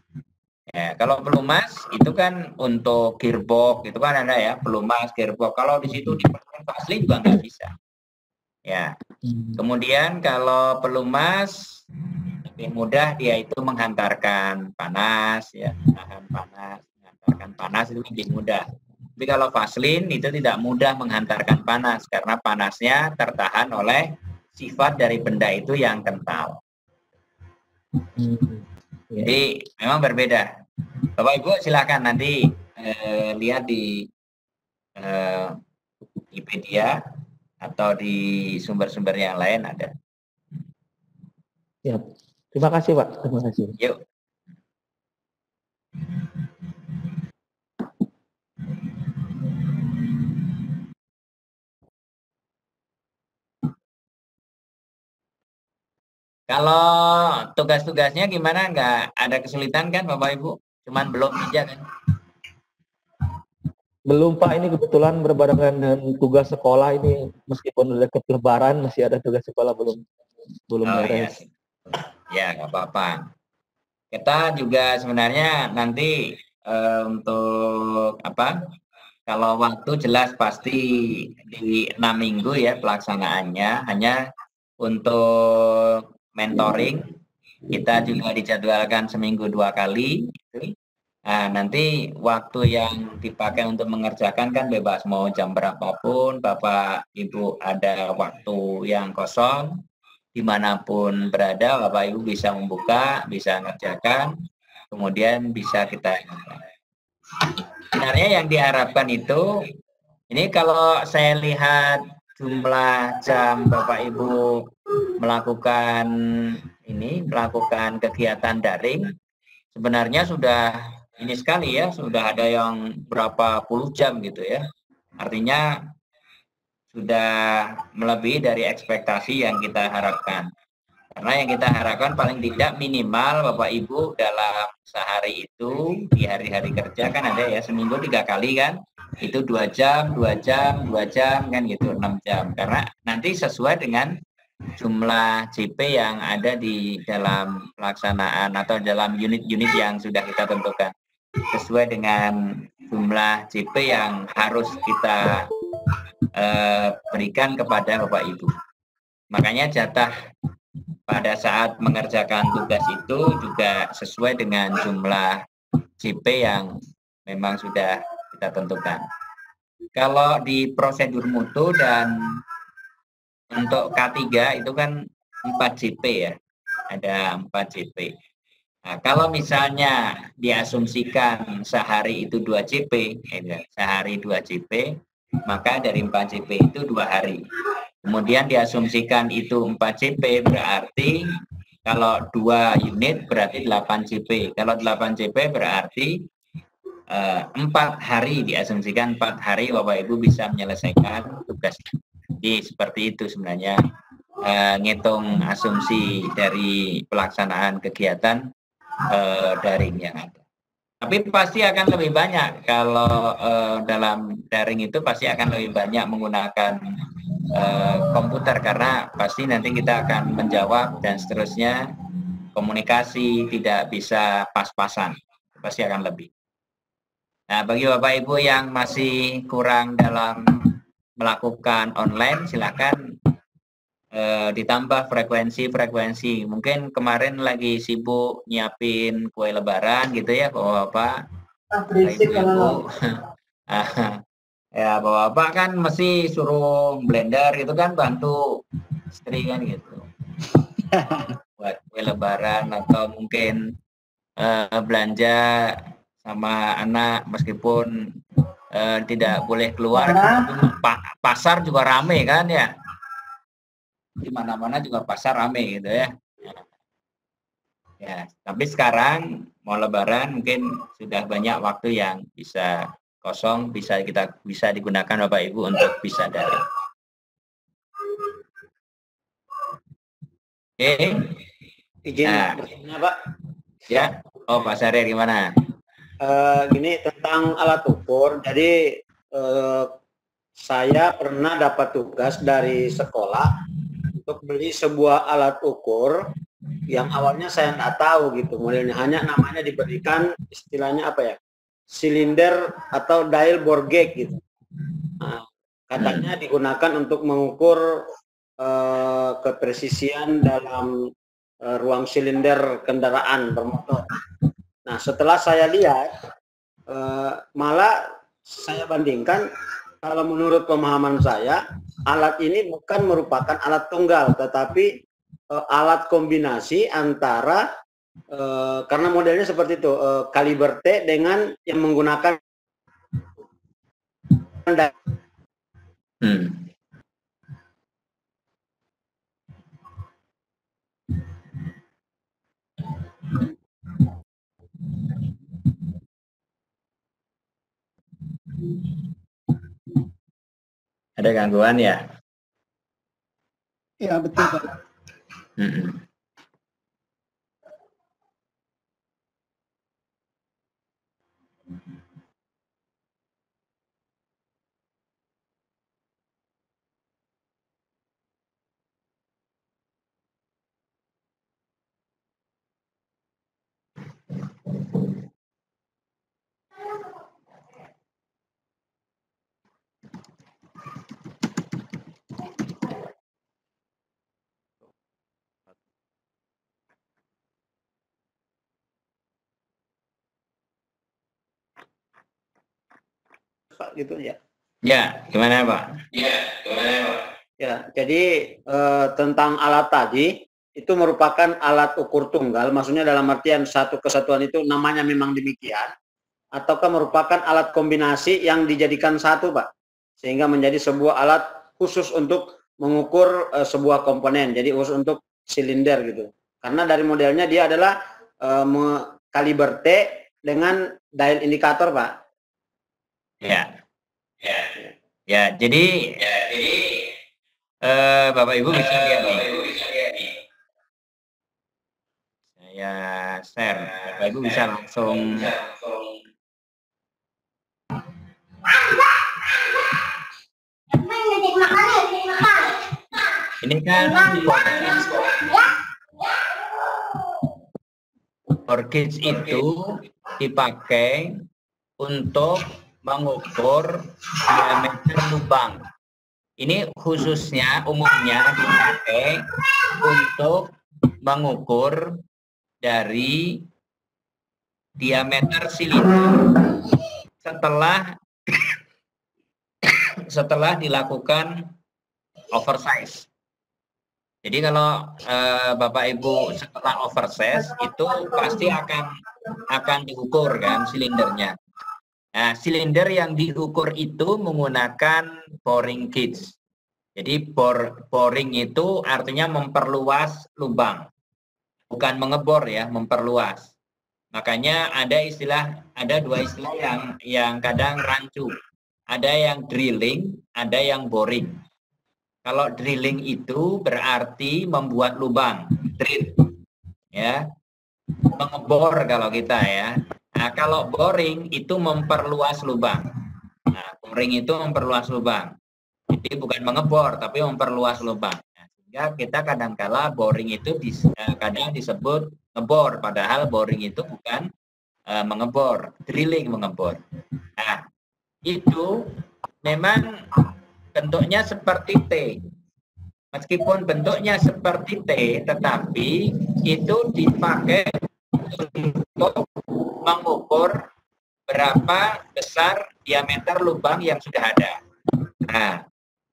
Ya, kalau pelumas itu kan untuk gearbox, itu kan ada ya, pelumas, gearbox. Kalau di situ dipakai Vaseline juga nggak bisa. Ya. Kemudian kalau pelumas lebih mudah, dia itu menghantarkan panas, ya, tahan panas, menghantarkan panas itu lebih mudah. Tapi kalau Vaseline itu tidak mudah menghantarkan panas karena panasnya tertahan oleh sifat dari benda itu yang kental. Jadi memang berbeda. Bapak Ibu silakan nanti lihat di Wikipedia atau di sumber-sumber yang lain ada. Ya, terima kasih Pak. Terima kasih. Yuk. Kalau tugas-tugasnya gimana? Nggak ada kesulitan kan Bapak Ibu? Cuman belum aja kan? Belum Pak, ini kebetulan berbarengan dengan tugas sekolah ini, meskipun udah dekat Lebaran masih ada tugas sekolah belum beres. Ya, nggak apa-apa. Kita juga sebenarnya nanti untuk apa? Kalau waktu jelas pasti di 6 minggu ya pelaksanaannya. Hanya untuk mentoring kita juga dijadwalkan seminggu 2 kali. Nah, nanti waktu yang dipakai untuk mengerjakan kan bebas, mau jam berapapun Bapak Ibu ada waktu yang kosong, dimanapun berada Bapak Ibu bisa membuka, bisa mengerjakan, kemudian bisa kita. Sebenarnya yang diharapkan itu, ini kalau saya lihat jumlah jam Bapak Ibu melakukan kegiatan daring, sebenarnya sudah ini sekali ya, sudah ada yang berapa puluh jam gitu ya. Artinya sudah melebihi dari ekspektasi yang kita harapkan. Karena yang kita harapkan paling tidak minimal Bapak Ibu dalam sehari itu, di hari-hari kerja kan ada ya, seminggu 3 kali kan, itu 2 jam, 2 jam, 2 jam kan gitu, 6 jam. Karena nanti sesuai dengan jumlah JP yang ada di dalam pelaksanaan atau dalam unit-unit yang sudah kita tentukan. Sesuai dengan jumlah JP yang harus kita berikan kepada Bapak Ibu. Makanya jatah pada saat mengerjakan tugas itu juga sesuai dengan jumlah JP yang memang sudah kita tentukan. Kalau di prosedur mutu dan untuk K3 itu kan 4 JP ya, ada 4 JP. Nah, kalau misalnya diasumsikan sehari itu 2 JP, sehari 2 JP, maka dari 4 JP itu 2 hari. Kemudian diasumsikan itu 4 JP berarti kalau 2 unit berarti 8 JP. Kalau 8 JP berarti 4 hari, diasumsikan 4 hari Bapak Ibu bisa menyelesaikan tugas. Jadi seperti itu sebenarnya ngitung asumsi dari pelaksanaan kegiatan daring yang ada. Tapi pasti akan lebih banyak kalau dalam daring itu pasti akan lebih banyak menggunakan komputer karena pasti nanti kita akan menjawab dan seterusnya, komunikasi tidak bisa pas-pasan, pasti akan lebih. Nah, bagi Bapak Ibu yang masih kurang dalam melakukan online, silakan ditambah frekuensi. Mungkin kemarin lagi sibuk nyiapin kue lebaran gitu ya Bapak-bapak, Ibu-ibu. Ya Bapak-bapak kan mesti suruh blender gitu kan, bantu istri kan gitu buat kue lebaran, atau mungkin belanja sama anak meskipun tidak boleh keluar, pasar juga rame kan ya, di mana-mana juga pasar rame gitu ya. Ya, tapi sekarang mau lebaran mungkin sudah banyak waktu yang bisa kosong, bisa digunakan Bapak Ibu untuk bisa daring. Oke. Izin bertanya Pak. Ya, Pak Syahrir gimana? Gini tentang alat ukur. Jadi saya pernah dapat tugas dari sekolah untuk beli sebuah alat ukur yang awalnya saya nggak tahu gitu modelnya, hanya namanya diberikan istilahnya apa ya, silinder atau dial bore gauge gitu. Nah, katanya digunakan untuk mengukur kepresisian dalam ruang silinder kendaraan bermotor. Nah, setelah saya lihat, malah saya bandingkan, kalau menurut pemahaman saya, alat ini bukan merupakan alat tunggal, tetapi alat kombinasi antara, karena modelnya seperti itu, kaliber T dengan yang menggunakan Ada gangguan ya? Ya betul Pak. Pak gitu ya. Ya, gimana Pak? Ya, jadi tentang alat tadi itu merupakan alat ukur tunggal, maksudnya dalam artian satu kesatuan itu namanya memang demikian, ataukah merupakan alat kombinasi yang dijadikan satu Pak, sehingga menjadi sebuah alat khusus untuk mengukur sebuah komponen, jadi khusus untuk silinder gitu. Karena dari modelnya dia adalah kaliber T dengan dial indikator, Pak. Ya. Jadi Bapak Ibu bisa lihat nih. Saya share, Bapak Ibu bisa langsung. Ini kan for gauge itu dipakai untuk mengukur diameter lubang. Ini khususnya umumnya dipakai untuk mengukur dari diameter silinder setelah dilakukan oversize. Jadi kalau Bapak Ibu setelah oversize itu pasti akan diukur kan silindernya. Nah, silinder yang diukur itu menggunakan boring gauge. Jadi boring itu artinya memperluas lubang, bukan mengebor ya, memperluas. Makanya ada dua istilah yang kadang rancu. Ada yang drilling, ada yang boring. Kalau drilling itu berarti membuat lubang, drill, ya, mengebor kalau kita ya. Nah, kalau boring itu memperluas lubang. Nah, boring itu memperluas lubang. Jadi bukan mengebor, tapi memperluas lubang. Nah, sehingga kita kadangkala boring itu kadang disebut ngebor, padahal boring itu bukan mengebor, drilling mengebor. Nah, itu memang bentuknya seperti T. Meskipun bentuknya seperti T, tetapi itu dipakai untuk mengukur berapa besar diameter lubang yang sudah ada. Nah,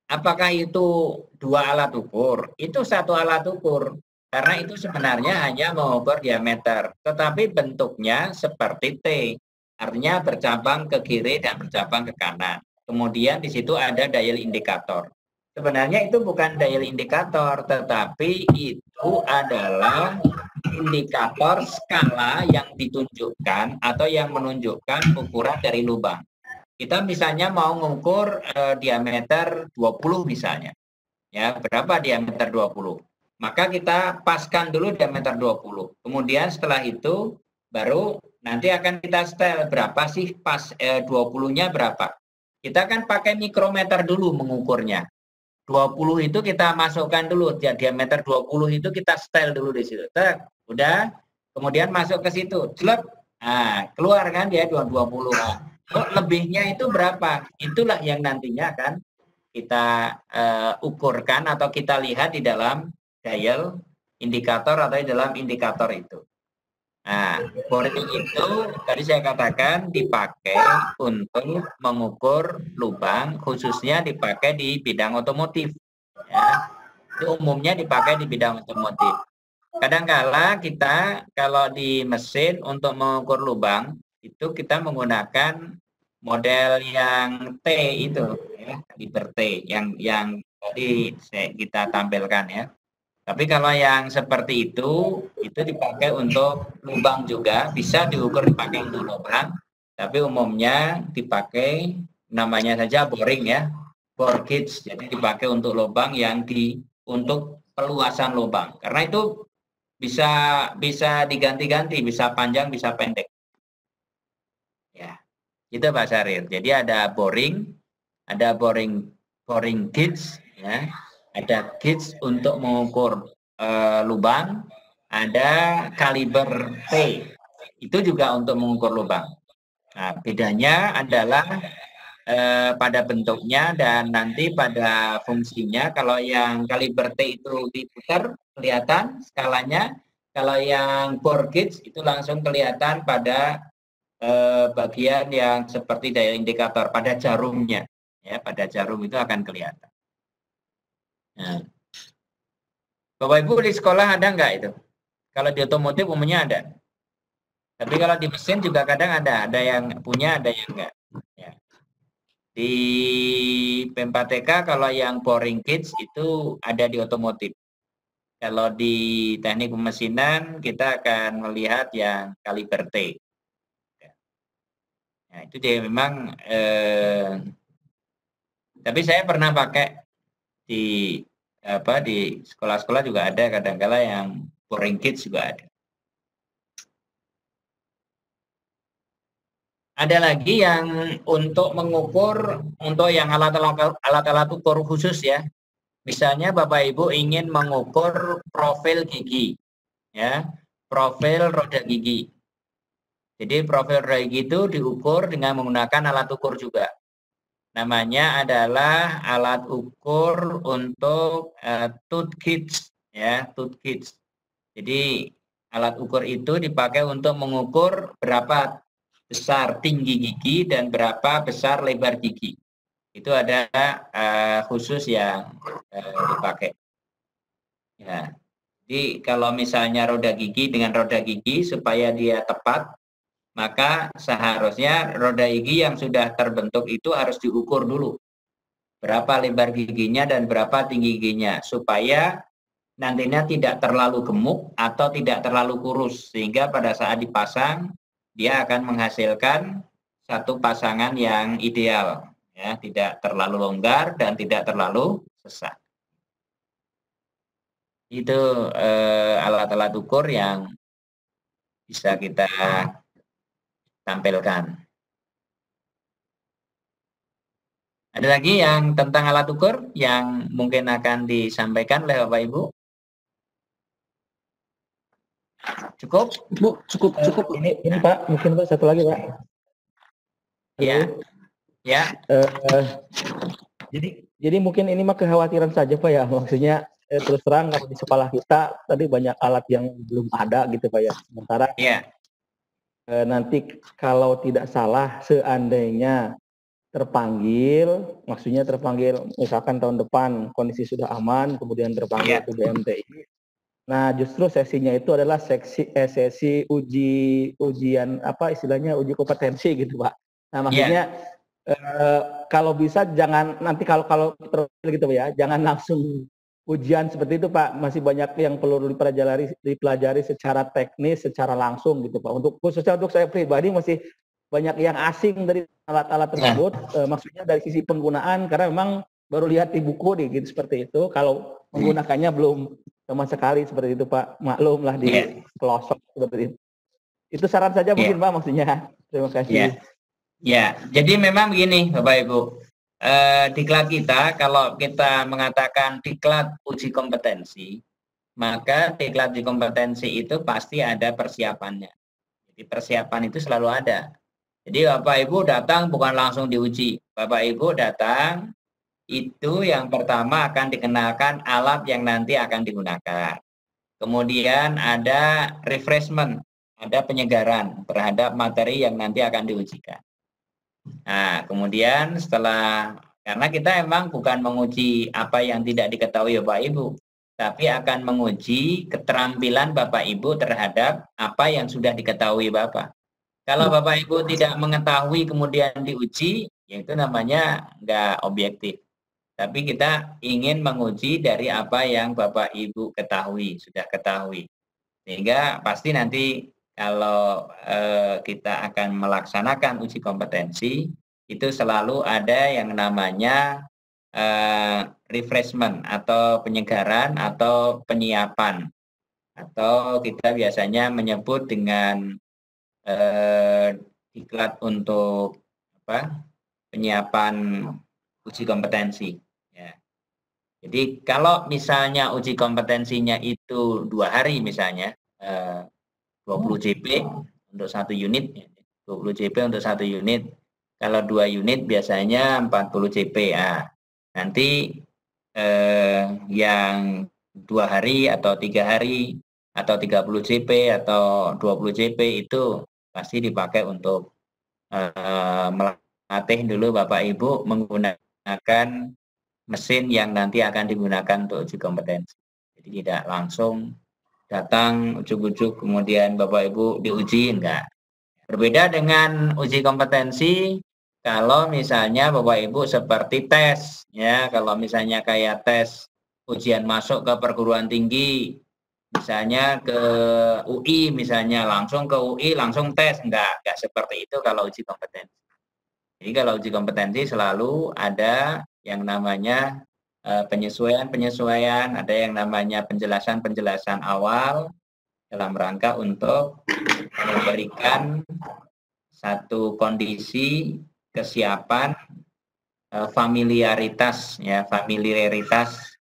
apakah itu dua alat ukur? Itu satu alat ukur. Karena itu sebenarnya hanya mengukur diameter. Tetapi bentuknya seperti T. Artinya bercabang ke kiri dan bercabang ke kanan. Kemudian di situ ada dial indikator. Sebenarnya itu bukan dial indikator, tetapi itu adalah indikator skala yang ditunjukkan atau yang menunjukkan ukuran dari lubang. Kita misalnya mau mengukur diameter 20 misalnya. Ya, berapa diameter 20? Maka kita paskan dulu diameter 20. Kemudian setelah itu baru nanti akan kita setel berapa sih pas 20-nya berapa. Kita kan pakai mikrometer dulu mengukurnya. 20 itu kita masukkan dulu, diameter 20 itu kita setel dulu di situ. Udah, kemudian masuk ke situ. Jelek. Nah, keluar kan dia 20. Lebihnya itu berapa? Itulah yang nantinya akan kita ukurkan atau kita lihat di dalam dial indikator atau di dalam indikator itu. Nah, boring itu tadi saya katakan dipakai untuk mengukur lubang, khususnya dipakai di bidang otomotif. Ya, itu umumnya dipakai di bidang otomotif. Kadang-kala kita kalau di mesin untuk mengukur lubang itu kita menggunakan model yang T itu, ya, kaliber T yang tadi kita tampilkan ya. Tapi kalau yang seperti itu dipakai untuk lubang juga, bisa diukur dipakai untuk lubang, tapi umumnya dipakai namanya saja boring ya, bore gauge, jadi dipakai untuk lubang yang untuk peluasan lubang. Karena itu bisa diganti-ganti, bisa panjang, bisa pendek. Ya, itu Pak Syahrir. Jadi ada boring gauge, ya. Ada gauge untuk mengukur lubang, ada kaliber T, itu juga untuk mengukur lubang. Nah, bedanya adalah pada bentuknya dan nanti pada fungsinya. Kalau yang kaliber T itu diputar, kelihatan skalanya. Kalau yang bore gauge itu langsung kelihatan pada bagian yang seperti dial indikator, pada jarumnya. Ya, pada jarum itu akan kelihatan. Nah, Bapak Ibu di sekolah ada nggak itu? Kalau di otomotif umumnya ada. Tapi kalau di mesin juga kadang ada yang punya, ada yang enggak. Ya. Di P4TK kalau yang boring gauge itu ada di otomotif. Kalau di teknik pemesinan kita akan melihat yang kaliber T. Nah, itu dia memang tapi saya pernah pakai di sekolah-sekolah juga ada, kadang-kala yang boring kids juga ada. Ada lagi yang untuk mengukur, untuk yang alat-alat ukur khusus ya. Misalnya Bapak Ibu ingin mengukur profil gigi, ya, profil roda gigi. Jadi profil roda gigi itu diukur dengan menggunakan alat ukur juga. Namanya adalah alat ukur untuk tooth gauge, ya, tooth gauge. Jadi alat ukur itu dipakai untuk mengukur berapa besar tinggi gigi dan berapa besar lebar gigi. Itu ada khusus yang dipakai. Ya. Jadi kalau misalnya roda gigi dengan roda gigi supaya dia tepat, maka seharusnya roda gigi yang sudah terbentuk itu harus diukur dulu. Berapa lebar giginya dan berapa tinggi giginya supaya nantinya tidak terlalu gemuk atau tidak terlalu kurus sehingga pada saat dipasang dia akan menghasilkan satu pasangan yang ideal, ya, tidak terlalu longgar dan tidak terlalu sesak. Itu alat-alat ukur yang bisa kita tampilkan. Ada lagi yang tentang alat ukur yang mungkin akan disampaikan oleh Bapak Ibu? Cukup? Bu, cukup. Ini Pak, mungkin Pak satu lagi Pak. Ya. Ya. Jadi mungkin ini mah kekhawatiran saja Pak ya. Maksudnya terus terang kalau di sekolah kita tadi banyak alat yang belum ada gitu Pak ya. Sementara nanti kalau tidak salah seandainya maksudnya terpanggil misalkan tahun depan kondisi sudah aman, kemudian terpanggil ke BMTI. Nah, justru sesinya itu adalah sesi ujian apa istilahnya uji kompetensi gitu, Pak. Nah, maksudnya kalau bisa jangan nanti kalau gitu ya, jangan langsung ujian seperti itu, Pak. Masih banyak yang perlu dipelajari secara teknis, secara langsung gitu, Pak. Khususnya untuk saya pribadi masih banyak yang asing dari alat-alat tersebut. Maksudnya dari sisi penggunaan karena memang baru lihat di buku gitu seperti itu. Kalau menggunakannya belum sama sekali seperti itu Pak, maklumlah di pelosok seperti itu. Itu saran saja mungkin Pak maksudnya. Terima kasih. Ya, jadi memang begini Bapak Ibu, diklat kita kalau kita mengatakan diklat uji kompetensi, maka diklat uji kompetensi itu pasti ada persiapannya. Jadi persiapan itu selalu ada. Jadi Bapak Ibu datang bukan langsung diuji, Bapak Ibu datang itu yang pertama akan dikenalkan alat yang nanti akan digunakan. Kemudian ada refreshment, ada penyegaran terhadap materi yang nanti akan diujikan. Nah, kemudian karena kita emang bukan menguji apa yang tidak diketahui Bapak Ibu, tapi akan menguji keterampilan Bapak Ibu terhadap apa yang sudah diketahui Bapak. Kalau Bapak Ibu tidak mengetahui kemudian diuji, ya itu namanya nggak objektif. Tapi kita ingin menguji dari apa yang Bapak Ibu sudah ketahui. Sehingga pasti nanti kalau kita akan melaksanakan uji kompetensi, itu selalu ada yang namanya refreshment atau penyegaran atau penyiapan. Atau kita biasanya menyebut dengan diklat untuk penyiapan uji kompetensi. Jadi kalau misalnya uji kompetensinya itu 2 hari misalnya, 20 JP untuk 1 unit, 20 JP untuk 1 unit. Kalau 2 unit biasanya 40 JP. Ya. Nanti yang 2 hari atau 3 hari atau 30 JP atau 20 JP itu pasti dipakai untuk melatih dulu Bapak Ibu menggunakan mesin yang nanti akan digunakan untuk uji kompetensi. Jadi tidak langsung datang ujuk-ujuk kemudian Bapak Ibu diuji, enggak. Berbeda dengan uji kompetensi kalau misalnya Bapak Ibu seperti tes, ya kalau misalnya kayak tes ujian masuk ke perguruan tinggi, misalnya ke UI, misalnya langsung ke UI, langsung tes. Enggak seperti itu kalau uji kompetensi. Jadi kalau uji kompetensi selalu ada yang namanya penyesuaian, ada yang namanya penjelasan awal dalam rangka untuk memberikan satu kondisi kesiapan, familiaritas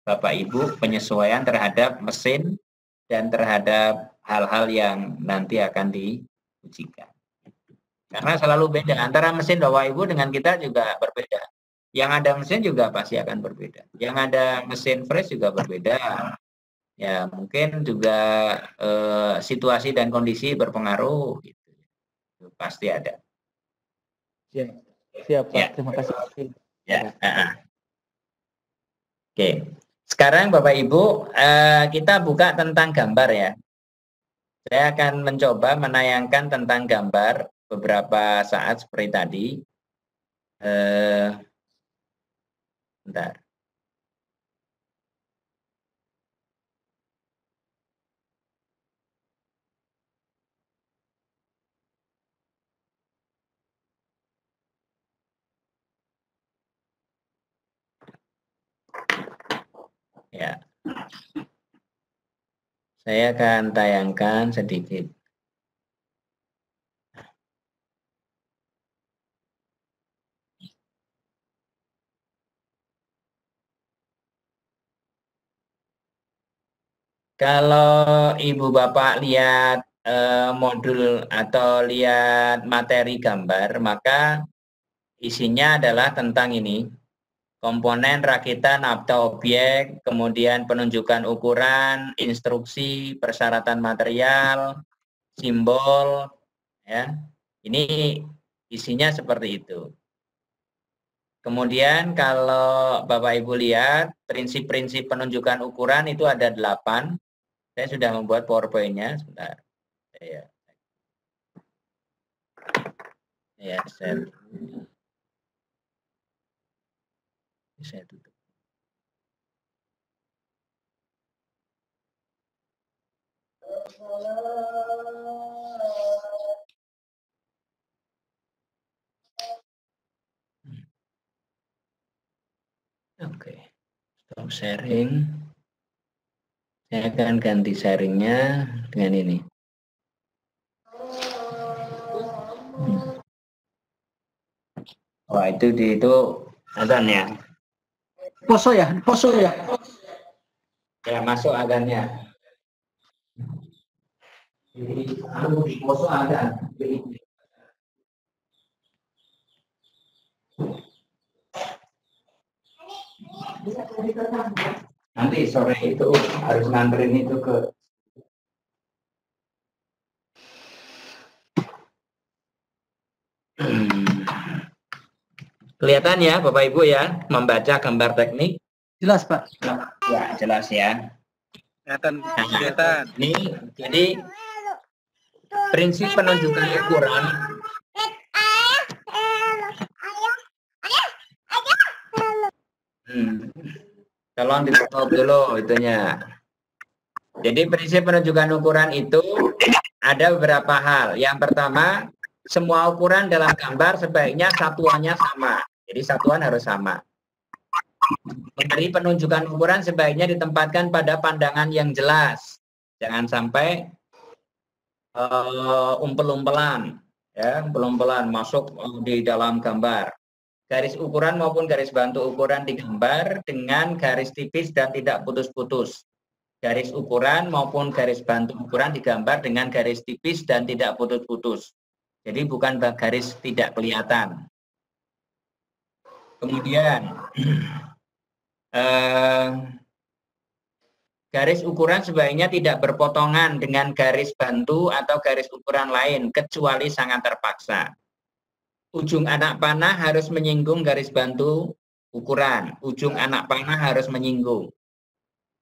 Bapak Ibu, penyesuaian terhadap mesin dan terhadap hal-hal yang nanti akan diujikan. Karena selalu beda antara mesin Bapak Ibu dengan kita juga berbeda. Yang ada mesin juga pasti akan berbeda. Yang ada mesin fresh juga berbeda. Ya mungkin juga situasi dan kondisi berpengaruh. Gitu. Pasti ada. Siap Pak. Ya. Terima kasih. Ya. Oke. Sekarang Bapak Ibu kita buka tentang gambar ya. Saya akan mencoba menayangkan tentang gambar beberapa saat seperti tadi. Bentar. Ya. Saya akan tayangkan sedikit. Kalau Ibu Bapak lihat modul atau lihat materi gambar, maka isinya adalah tentang ini. Komponen, rakitan, nafta objek, kemudian penunjukan ukuran, instruksi, persyaratan material, simbol, ya. Ini isinya seperti itu. Kemudian kalau Bapak Ibu lihat, prinsip-prinsip penunjukan ukuran itu ada 8. Saya sudah membuat PowerPoint-nya, sebentar. Saya tutup. Oke, stop sharing. Saya akan ganti sharingnya dengan ini. Wah, itu azan ya. Poso ya. Ya, masuk azannya. Jadi, di poso azan. Nanti sore itu harus nganterin itu ke kelihatan ya Bapak Ibu ya, membaca gambar teknik. Jelas Pak. Ya, jelas ya. Kelihatan. Ini jadi prinsip penunjukan ukuran. Tolong di-stop dulu itunya. Jadi prinsip penunjukan ukuran itu ada beberapa hal. Yang pertama, semua ukuran dalam gambar sebaiknya satuannya sama. Jadi satuan harus sama. Dari penunjukan ukuran sebaiknya ditempatkan pada pandangan yang jelas. Jangan sampai umpel-umpelan, ya, umpel-umpelan masuk di dalam gambar. Garis ukuran maupun garis bantu ukuran digambar dengan garis tipis dan tidak putus-putus. Garis ukuran maupun garis bantu ukuran digambar dengan garis tipis dan tidak putus-putus. Jadi bukan garis tidak kelihatan. Kemudian garis ukuran sebaiknya tidak berpotongan dengan garis bantu atau garis ukuran lain kecuali sangat terpaksa. Ujung anak panah harus menyinggung garis bantu ukuran. Ujung anak panah harus menyinggung.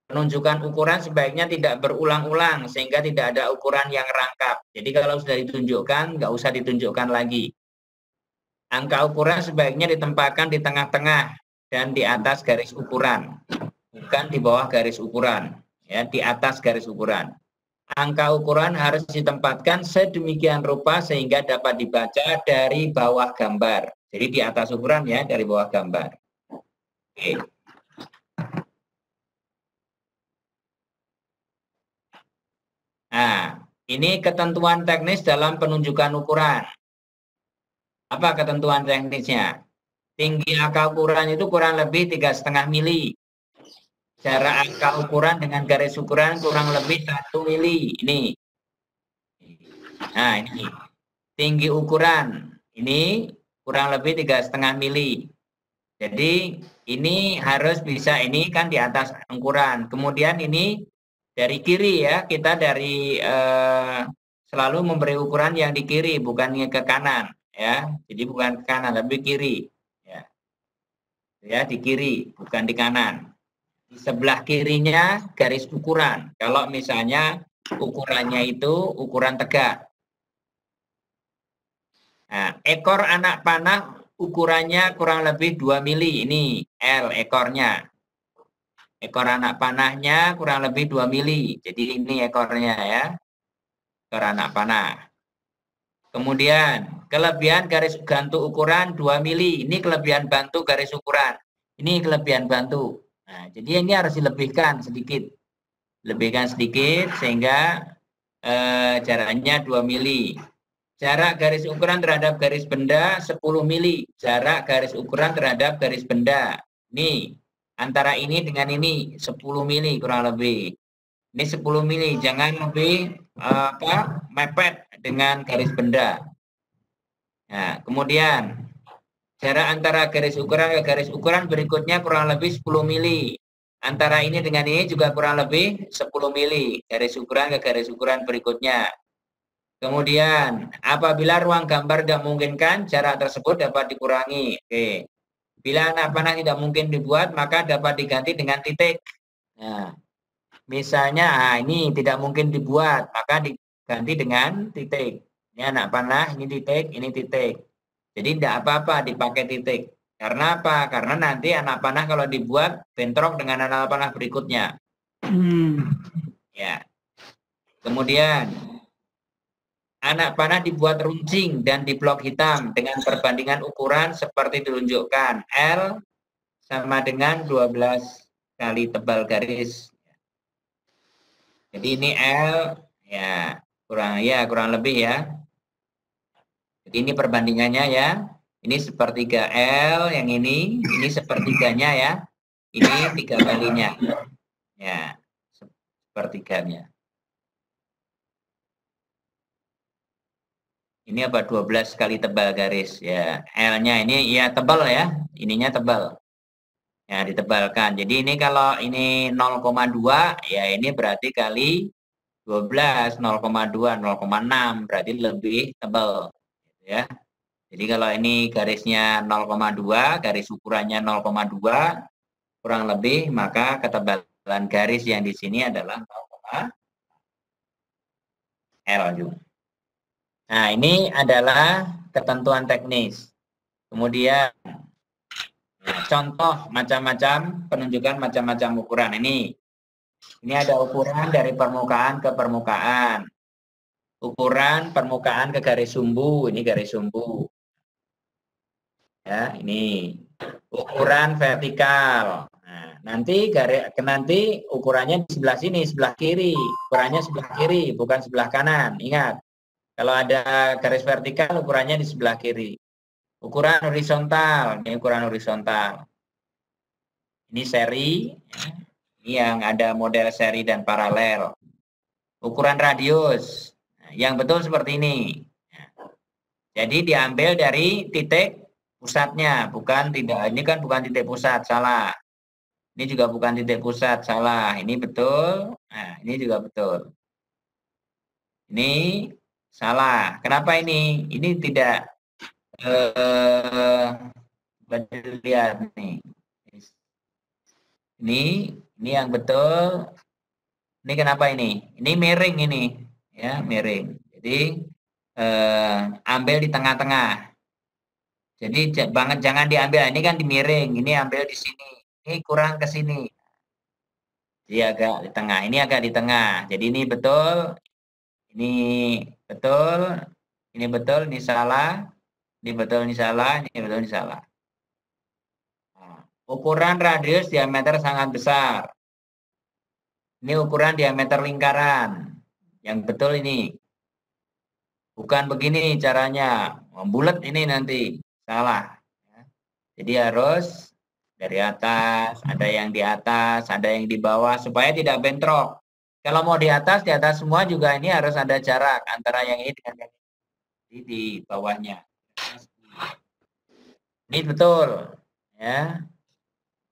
Penunjukan ukuran sebaiknya tidak berulang-ulang sehingga tidak ada ukuran yang rangkap. Jadi kalau sudah ditunjukkan, nggak usah ditunjukkan lagi. Angka ukuran sebaiknya ditempatkan di tengah-tengah dan di atas garis ukuran. bukan di bawah garis ukuran, ya, di atas garis ukuran. Angka ukuran harus ditempatkan sedemikian rupa sehingga dapat dibaca dari bawah gambar. Jadi di atas ukuran, ya, dari bawah gambar. Oke. Nah, ini ketentuan teknis dalam penunjukan ukuran. Apa ketentuan teknisnya? Tinggi angka ukuran itu kurang lebih 3,5 mili. Jarak angka ukuran dengan garis ukuran kurang lebih 1 mili. Ini. Nah, ini. Tinggi ukuran. Ini kurang lebih 3,5 mili. Jadi, ini harus bisa, ini kan di atas ukuran. Kemudian ini dari kiri, ya. Kita dari selalu memberi ukuran yang di kiri, bukan ke kanan. Ya. Jadi bukan ke kanan, lebih kiri. Ya, di kiri, bukan di kanan. Di sebelah kirinya garis ukuran. Kalau misalnya ukurannya itu ukuran tegak. Nah, ekor anak panah ukurannya kurang lebih 2 mili. Ini L ekornya. Ekor anak panahnya kurang lebih 2 mili. Jadi ini ekornya, ya. Ekor anak panah. Kemudian kelebihan garis bantu ukuran 2 mili. Ini kelebihan bantu garis ukuran. Ini kelebihan bantu. Nah, jadi ini harus dilebihkan sedikit. Lebihkan sedikit sehingga jaraknya 2 mili. Jarak garis ukuran terhadap garis benda 10 mili. Jarak garis ukuran terhadap garis benda. Ini antara ini dengan ini 10 mili kurang lebih. Ini 10 mili, jangan lebih mepet dengan garis benda. Nah, kemudian jarak antara garis ukuran ke garis ukuran berikutnya kurang lebih 10 mili. Antara ini dengan ini juga kurang lebih 10 mili. Garis ukuran ke garis ukuran berikutnya. Kemudian, apabila ruang gambar tidak memungkinkan, jarak tersebut dapat dikurangi. Oke. Bila anak panah tidak mungkin dibuat, maka dapat diganti dengan titik. Nah, misalnya, ini tidak mungkin dibuat, maka diganti dengan titik. Ini anak panah, ini titik, ini titik. Jadi tidak apa-apa dipakai titik. Karena apa? Karena nanti anak panah kalau dibuat bentrok dengan anak panah berikutnya. Ya. Kemudian anak panah dibuat runcing dan di blok hitam dengan perbandingan ukuran seperti ditunjukkan. L sama dengan 12 kali tebal garis. Jadi ini L, ya kurang lebih, ya. Jadi ini perbandingannya, ya. Ini sepertiga L, yang ini sepertiganya, ya. Ini 3 kalinya. Ya, sepertiganya. Ini apa? 12 kali tebal garis, ya. L-nya ini ya tebal, ya. Ininya tebal. Ya, ditebalkan. Jadi ini kalau ini 0,2, ya ini berarti kali 12, 0,2, 0,6 berarti lebih tebal, ya. Jadi kalau ini garisnya 0,2, garis ukurannya 0,2 kurang lebih, maka ketebalan garis yang di sini adalah 0, L juga. Nah, ini adalah ketentuan teknis. Kemudian contoh macam-macam penunjukan macam-macam ukuran. Ini ada ukuran dari permukaan ke permukaan. Ukuran permukaan ke garis sumbu, ini garis sumbu. Ya, ini ukuran vertikal. Nah, nanti ukurannya di sebelah sini, sebelah kiri. Ukurannya sebelah kiri, bukan sebelah kanan. Ingat, kalau ada garis vertikal ukurannya di sebelah kiri. Ukuran horizontal, ini ukuran horizontal. Ini seri, ya. Ini yang ada model seri dan paralel. Ukuran radius, nah, yang betul seperti ini. Jadi diambil dari titik pusatnya, ini kan bukan titik pusat, salah. Ini juga bukan titik pusat, salah. Ini betul, nah ini juga betul. Ini salah. Kenapa ini? Ini tidak lihat nih. Ini yang betul. Ini kenapa ini? Ini miring ini, ya miring. Jadi ambil di tengah-tengah. Jadi jangan diambil. Ini kan di miring. Ini ambil di sini. Ini kurang ke sini. Jadi agak di tengah. Ini agak di tengah. Jadi ini betul, ini betul, ini salah, ini betul, ini salah, ini betul, ini salah. Nah, ukuran radius diameter sangat besar. Ini ukuran diameter lingkaran. Yang betul ini. Bukan begini caranya. Bulat ini nanti. Salah. Jadi harus dari atas, ada yang di atas, ada yang di bawah, supaya tidak bentrok. Kalau mau di atas semua juga ini harus ada jarak antara yang ini dengan yang ini di bawahnya. Ini betul, ya.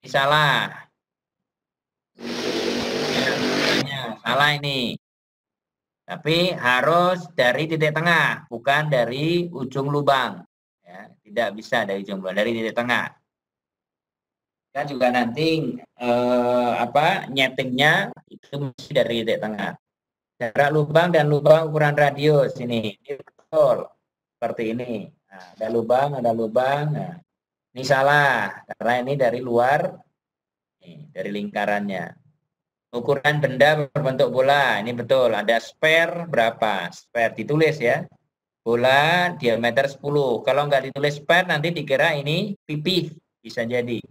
Ini salah. Ya, salah ini. Tapi harus dari titik tengah, bukan dari ujung lubang. Ya, tidak bisa dari ujung lubang, dari titik tengah. Kita juga nanti nyetingnya itu mesti dari titik tengah. Jarak lubang dan lubang ukuran radius ini betul seperti ini. Nah, ada lubang. Nah, ini salah karena ini dari luar, dari lingkarannya. Ukuran benda berbentuk bola ini betul. Ada spare berapa? Spare ditulis ya. Bola diameter 10. Kalau nggak ditulis spare nanti dikira ini pipih, bisa jadi.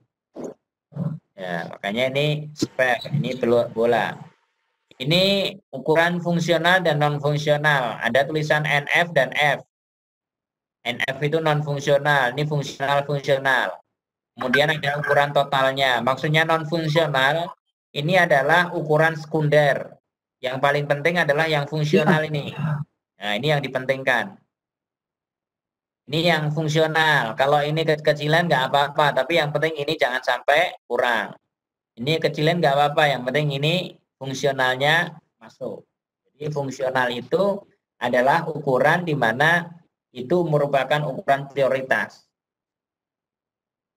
Ya, makanya ini spare, ini bola. Ini ukuran fungsional dan non fungsional. Ada tulisan NF dan F. NF itu non fungsional, ini fungsional. Kemudian ada ukuran totalnya. Maksudnya non fungsional ini adalah ukuran sekunder. Yang paling penting adalah yang fungsional ini. Nah, ini yang dipentingkan. Ini yang fungsional. Kalau ini kekecilan nggak apa-apa, tapi yang penting ini jangan sampai kurang. Ini kecilan nggak apa-apa, yang penting ini fungsionalnya masuk. Jadi fungsional itu adalah ukuran di mana itu merupakan ukuran prioritas.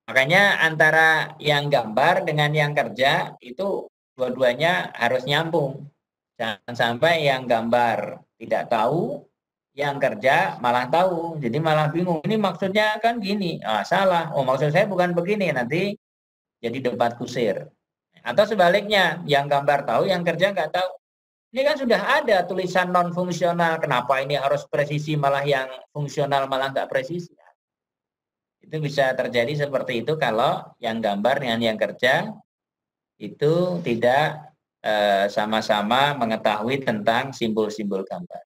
Makanya antara yang gambar dengan yang kerja itu dua-duanya harus nyambung. Jangan sampai yang gambar tidak tahu, yang kerja malah tahu, jadi malah bingung. Ini maksudnya kan gini, salah. Oh, maksud saya bukan begini, nanti jadi debat kusir. Atau sebaliknya, yang gambar tahu, yang kerja nggak tahu. Ini kan sudah ada tulisan non fungsional. Kenapa ini harus presisi, malah yang fungsional malah nggak presisi? Itu bisa terjadi seperti itu kalau yang gambar dengan yang kerja itu tidak sama-sama mengetahui tentang simbol-simbol gambar.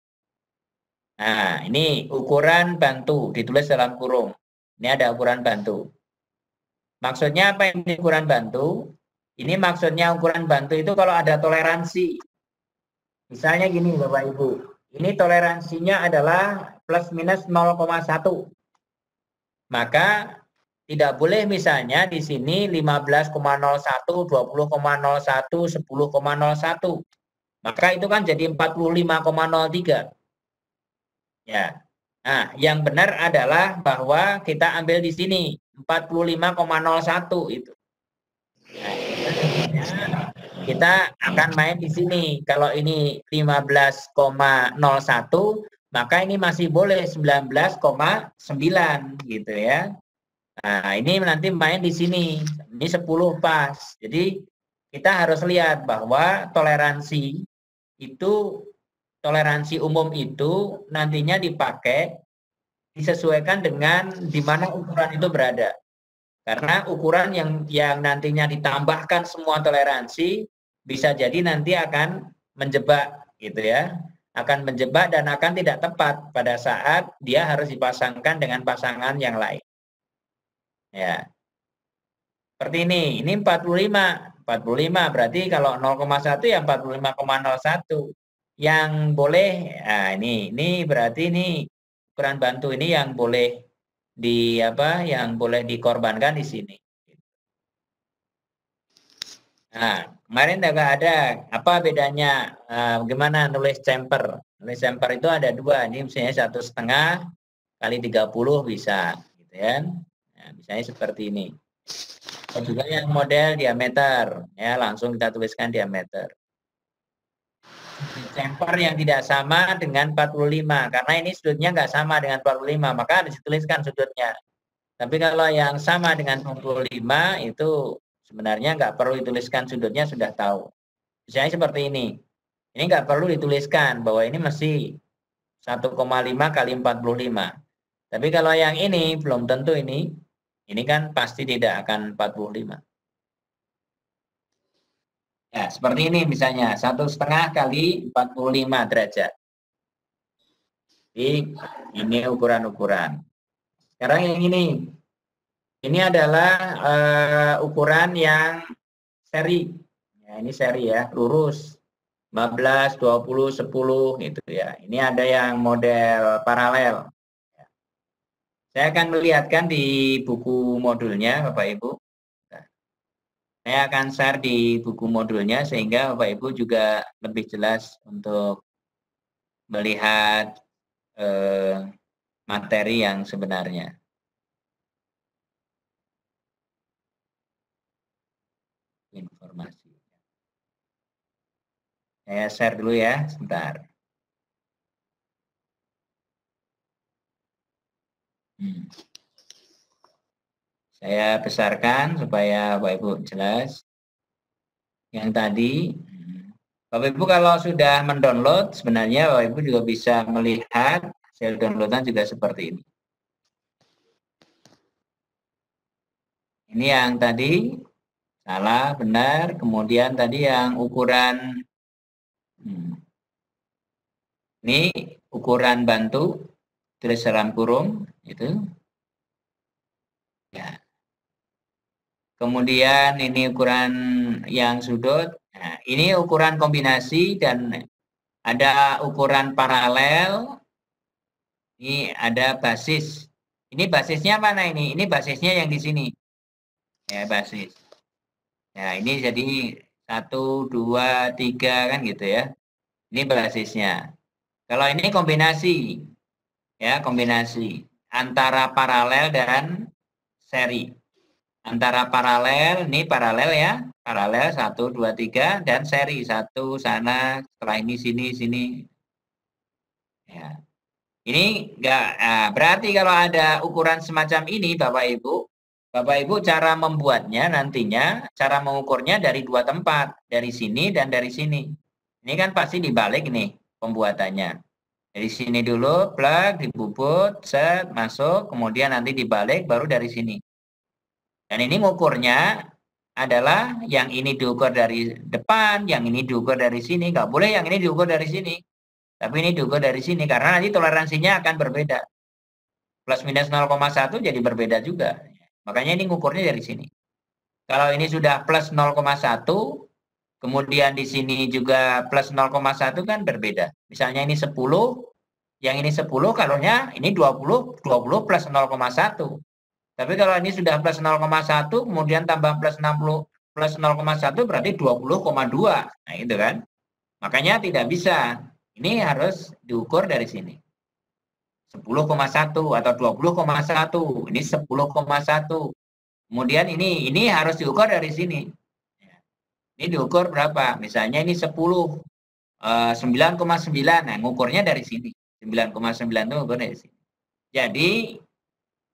Nah, ini ukuran bantu, ditulis dalam kurung. Ini ada ukuran bantu. Maksudnya apa ini ukuran bantu? Ini maksudnya ukuran bantu itu kalau ada toleransi. Misalnya gini Bapak Ibu, ini toleransinya adalah plus minus 0,1. Maka tidak boleh misalnya di sini 15,01, 20,01, 10,01. Maka itu kan jadi 45,03. Ya. Nah, yang benar adalah bahwa kita ambil di sini 45,01 itu. Nah, kita akan main di sini. Kalau ini 15,01, maka ini masih boleh 19,9 gitu ya. Nah, ini nanti main di sini. Ini 10 pas. Jadi kita harus lihat bahwa toleransi umum itu nantinya dipakai disesuaikan dengan di mana ukuran itu berada. Karena ukuran yang nantinya ditambahkan semua toleransi bisa jadi nanti akan menjebak gitu ya. Akan menjebak dan akan tidak tepat pada saat dia harus dipasangkan dengan pasangan yang lain. Ya. Seperti ini 45 berarti kalau 0,1 ya 45,01. Yang boleh, nah ini berarti ini ukuran bantu ini yang boleh yang boleh dikorbankan di sini. Nah, kemarin juga ada apa bedanya? Bagaimana nulis chamfer? Nulis chamfer itu ada dua. Ini misalnya 1,5 kali 30 bisa, gitu kan? Nah, misalnya seperti ini. Ada juga yang model diameter, ya langsung kita tuliskan diameter. Chamfer yang tidak sama dengan 45 karena ini sudutnya nggak sama dengan 45 maka dituliskan sudutnya. Tapi kalau yang sama dengan 45 itu sebenarnya nggak perlu dituliskan sudutnya, sudah tahu. Misalnya seperti ini. Ini nggak perlu dituliskan bahwa ini mesti 1,5 kali 45. Tapi kalau yang ini belum tentu ini kan pasti tidak akan 45. Ya, seperti ini misalnya 1,5 kali 45 derajat. Jadi ini ukuran-ukuran. Sekarang yang ini adalah ukuran yang seri. Ya, ini seri ya, lurus. 15, 20, 10 gitu ya. Ini ada yang model paralel. Saya akan melihatkan di buku modulnya Bapak Ibu. Saya akan share di buku modulnya sehingga Bapak Ibu juga lebih jelas untuk melihat materi yang sebenarnya. Informasi. Saya share dulu ya, sebentar. Saya besarkan supaya Bapak Ibu jelas. Yang tadi, Bapak Ibu kalau sudah mendownload, sebenarnya Bapak Ibu juga bisa melihat hasil downloadan juga seperti ini. Ini yang tadi, salah, benar. Kemudian tadi yang ukuran, ini ukuran bantu, tulis dalam kurung, itu. Ya. Kemudian ini ukuran yang sudut. Nah, ini ukuran kombinasi dan ada ukuran paralel. Ini ada basis. Ini basisnya mana ini? Ini basisnya yang di sini. Ya, basis. Ya, ini jadi 1, 2, 3 kan gitu ya. Ini basisnya. Kalau ini kombinasi. Ya, kombinasi antara paralel dan seri. Antara paralel, ini paralel ya, paralel 1, 2, 3 dan seri 1 sana, setelah ini sini. Ya. Ini enggak, berarti kalau ada ukuran semacam ini Bapak Ibu cara membuatnya nantinya, cara mengukurnya dari dua tempat, dari sini dan dari sini. Ini kan pasti dibalik nih pembuatannya. Dari sini dulu, plug, dibubut, set, masuk, kemudian nanti dibalik, baru dari sini. Dan ini ngukurnya adalah yang ini diukur dari depan, yang ini diukur dari sini. Nggak boleh yang ini diukur dari sini. Tapi ini diukur dari sini, karena nanti toleransinya akan berbeda. Plus minus 0,1 jadi berbeda juga. Makanya ini ngukurnya dari sini. Kalau ini sudah plus 0,1, kemudian di sini juga plus 0,1 kan berbeda. Misalnya ini 10, yang ini 10 kalornya ini 20 plus 0,1. Tapi kalau ini sudah plus 0,1, kemudian tambah plus 60 plus 0,1 berarti 20,2. Nah itu kan. Makanya tidak bisa. Ini harus diukur dari sini. 10,1 atau 20,1. Ini 10,1. Kemudian ini harus diukur dari sini. Ini diukur berapa? Misalnya ini 10, 9,9. Nah, ngukurnya dari sini. 9,9 itu ukur dari sini. Jadi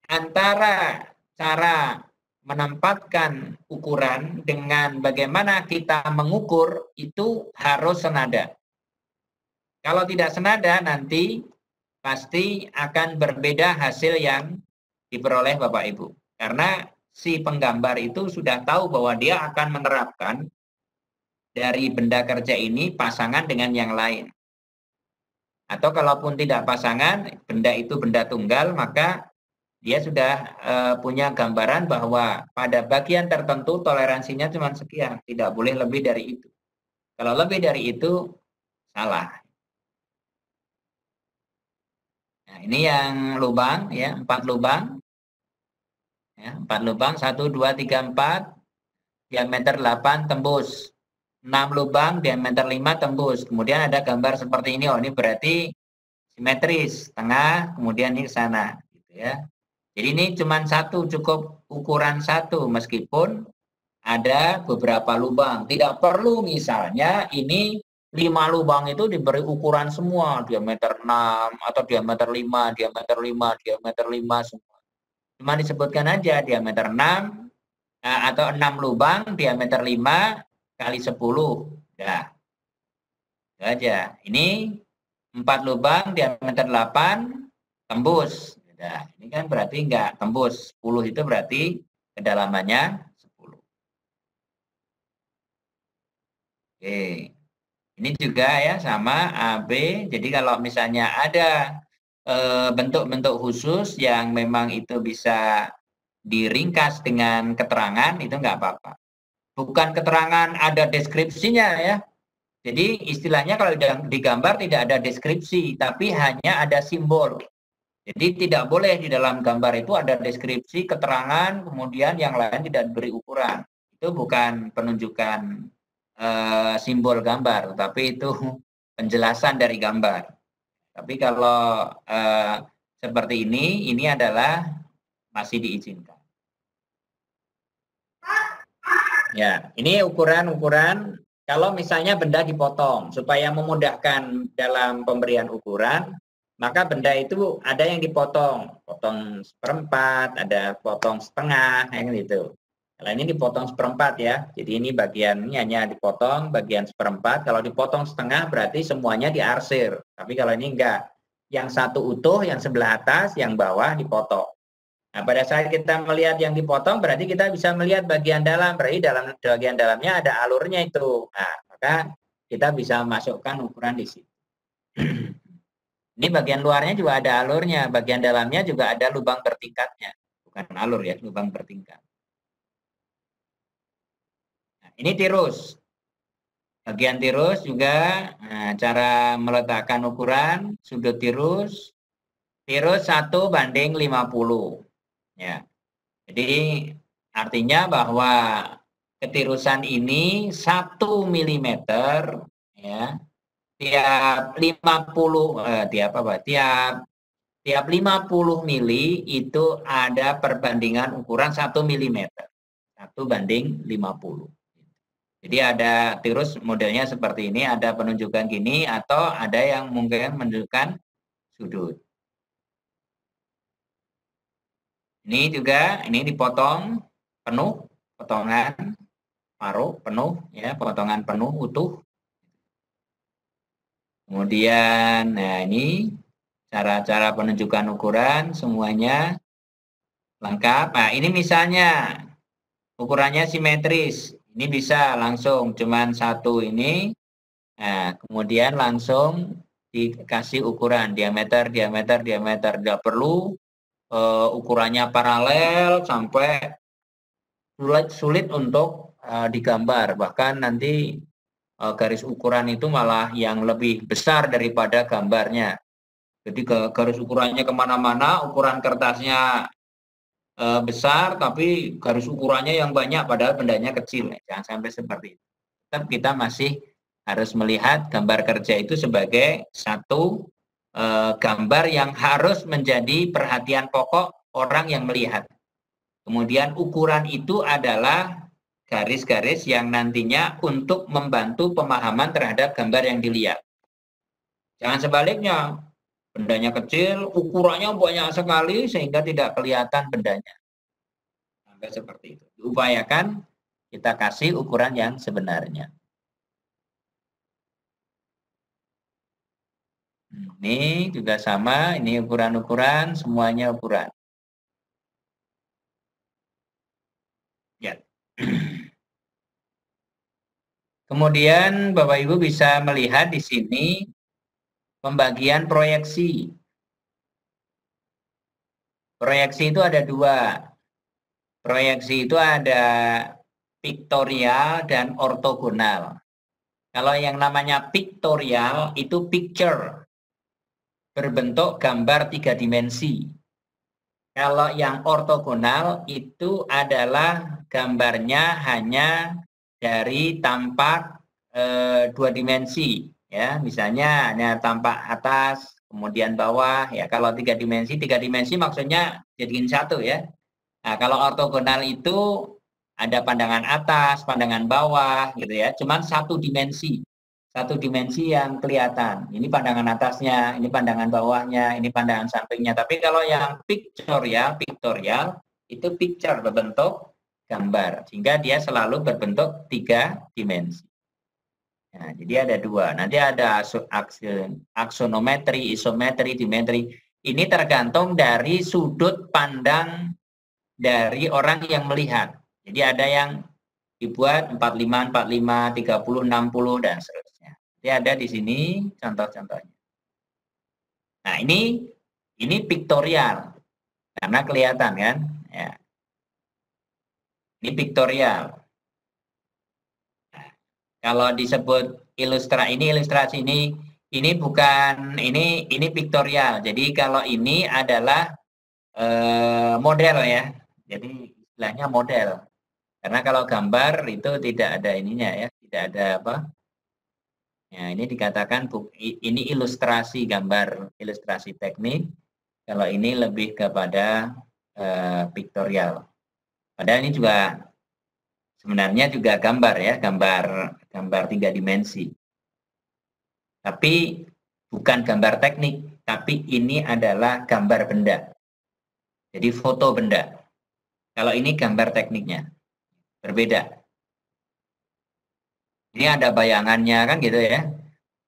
antara cara menempatkan ukuran dengan bagaimana kita mengukur itu harus senada. Kalau tidak senada nanti pasti akan berbeda hasil yang diperoleh Bapak Ibu. Karena si penggambar itu sudah tahu bahwa dia akan menerapkan dari benda kerja ini pasangan dengan yang lain. Atau kalaupun tidak pasangan, benda itu benda tunggal, maka dia sudah punya gambaran bahwa pada bagian tertentu toleransinya cuma sekian, tidak boleh lebih dari itu. Kalau lebih dari itu, salah. Nah, ini yang lubang, ya, 4 lubang. Ya, 4 lubang, 1, 2, 3, 4, diameter 8 tembus. 6 lubang, diameter 5 tembus. Kemudian ada gambar seperti ini, oh ini berarti simetris, tengah, kemudian ini ke sana. Gitu ya. Jadi ini cuma satu, cukup ukuran satu, meskipun ada beberapa lubang. Tidak perlu misalnya ini 5 lubang itu diberi ukuran semua, diameter 6, atau diameter 5, diameter 5, diameter 5 semua. Cuma disebutkan aja diameter 6, atau 6 lubang, diameter 5 kali 10. Nah, itu aja. Ini 4 lubang diameter 8 tembus. Nah, ini kan berarti enggak tembus. 10 itu berarti kedalamannya 10. Oke. Ini juga ya sama AB. Jadi kalau misalnya ada bentuk-bentuk khusus yang memang itu bisa diringkas dengan keterangan, itu enggak apa-apa. Bukan keterangan ada deskripsinya ya. Jadi istilahnya kalau digambar tidak ada deskripsi, tapi hanya ada simbol. Jadi tidak boleh di dalam gambar itu ada deskripsi, keterangan, kemudian yang lain tidak diberi ukuran. Itu bukan penunjukan simbol gambar, tapi itu penjelasan dari gambar. Tapi kalau seperti ini adalah masih diizinkan. Ya, ini ukuran-ukuran. Kalau misalnya benda dipotong, supaya memudahkan dalam pemberian ukuran, maka benda itu ada yang dipotong, potong seperempat, ada potong setengah, yang gitu. Kalau ini dipotong seperempat ya, jadi ini bagiannya hanya dipotong bagian seperempat. Kalau dipotong setengah berarti semuanya diarsir. Tapi kalau ini enggak, yang satu utuh, yang sebelah atas, yang bawah dipotong. Nah, pada saat kita melihat yang dipotong, berarti kita bisa melihat bagian dalam. Berarti dalam bagian dalamnya ada alurnya itu. Nah, maka kita bisa masukkan ukuran di situ. Ini bagian luarnya juga ada alurnya. Bagian dalamnya juga ada lubang bertingkatnya. Bukan alur ya, lubang bertingkat. Nah, ini tirus. Bagian tirus juga, nah, cara meletakkan ukuran, sudut tirus. Tirus 1:50. Ya, jadi artinya bahwa ketirusan ini 1 mm ya tiap 50 mili itu ada perbandingan ukuran 1 mm 1:50. Jadi ada tirus modelnya seperti ini, ada penunjukan gini atau ada yang mungkin menunjukkan sudut. Ini juga, ini dipotong penuh, potongan paruh penuh, ya, potongan penuh utuh. Kemudian, nah ini cara-cara penunjukan ukuran semuanya lengkap. Nah ini misalnya ukurannya simetris, ini bisa langsung cuman satu ini. Nah kemudian langsung dikasih ukuran diameter, tidak perlu ukurannya paralel sampai sulit untuk digambar, bahkan nanti garis ukuran itu malah yang lebih besar daripada gambarnya. Jadi garis ukurannya kemana-mana, ukuran kertasnya besar, tapi garis ukurannya yang banyak padahal bendanya kecil. Jangan sampai seperti itu. Tetap kita masih harus melihat gambar kerja itu sebagai satu gambar yang harus menjadi perhatian pokok orang yang melihat. Kemudian ukuran itu adalah garis-garis yang nantinya untuk membantu pemahaman terhadap gambar yang dilihat. Jangan sebaliknya, bendanya kecil, ukurannya banyak sekali sehingga tidak kelihatan bendanya. Sampai seperti itu. Diupayakan kita kasih ukuran yang sebenarnya. Ini juga sama, ini ukuran-ukuran, semuanya ukuran. Ya. Kemudian Bapak Ibu bisa melihat di sini pembagian proyeksi. Proyeksi itu ada dua. Proyeksi itu ada piktorial dan ortogonal. Kalau yang namanya piktorial itu picture, berbentuk gambar 3 dimensi. Kalau yang ortogonal itu adalah gambarnya hanya dari tampak 2 dimensi, ya. Misalnya hanya tampak atas, kemudian bawah, ya. Kalau 3 dimensi maksudnya jadiin satu, ya. Nah, kalau ortogonal itu ada pandangan atas, pandangan bawah, gitu ya. Cuman 1 dimensi. 1 dimensi yang kelihatan. Ini pandangan atasnya, ini pandangan bawahnya, ini pandangan sampingnya. Tapi kalau yang piktorial itu picture berbentuk gambar, sehingga dia selalu berbentuk 3 dimensi. Nah, jadi ada dua. Nanti ada aksonometri, isometri, dimetri. Ini tergantung dari sudut pandang dari orang yang melihat. Jadi ada yang dibuat 45, 45, 30, 60 dan seterusnya. Jadi ada di sini contoh-contohnya. Nah, ini pictorial. Karena kelihatan kan? Ya. Ini pictorial. Nah, kalau disebut ilustrasi ini bukan ini pictorial. Jadi kalau ini adalah model ya. Jadi istilahnya model. Karena kalau gambar itu tidak ada ininya ya, tidak ada apa. Ya, ini dikatakan ini ilustrasi gambar, ilustrasi teknik. Kalau ini lebih kepada pictorial. Padahal ini juga sebenarnya juga gambar ya, gambar 3 dimensi. Tapi bukan gambar teknik, tapi ini adalah gambar benda. Jadi foto benda. Kalau ini gambar tekniknya. Berbeda. Ini ada bayangannya kan gitu ya.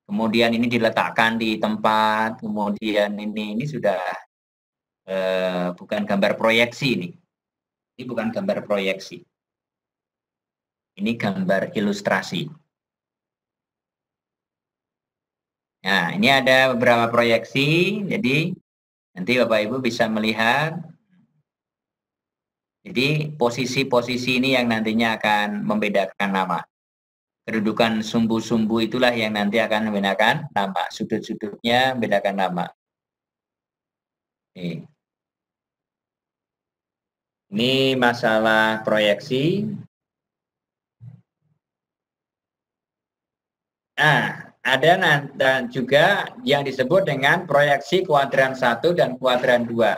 Kemudian ini diletakkan di tempat, kemudian ini sudah bukan gambar proyeksi ini. Ini bukan gambar proyeksi. Ini gambar ilustrasi. Nah, ini ada beberapa proyeksi, jadi nanti Bapak Ibu bisa melihat. Jadi posisi-posisi ini yang nantinya akan membedakan nama. Kedudukan sumbu-sumbu itulah yang nanti akan membedakan nama. Sudut-sudutnya membedakan nama. Ini masalah proyeksi. Nah, ada juga yang disebut dengan proyeksi kuadran 1 dan kuadran 2.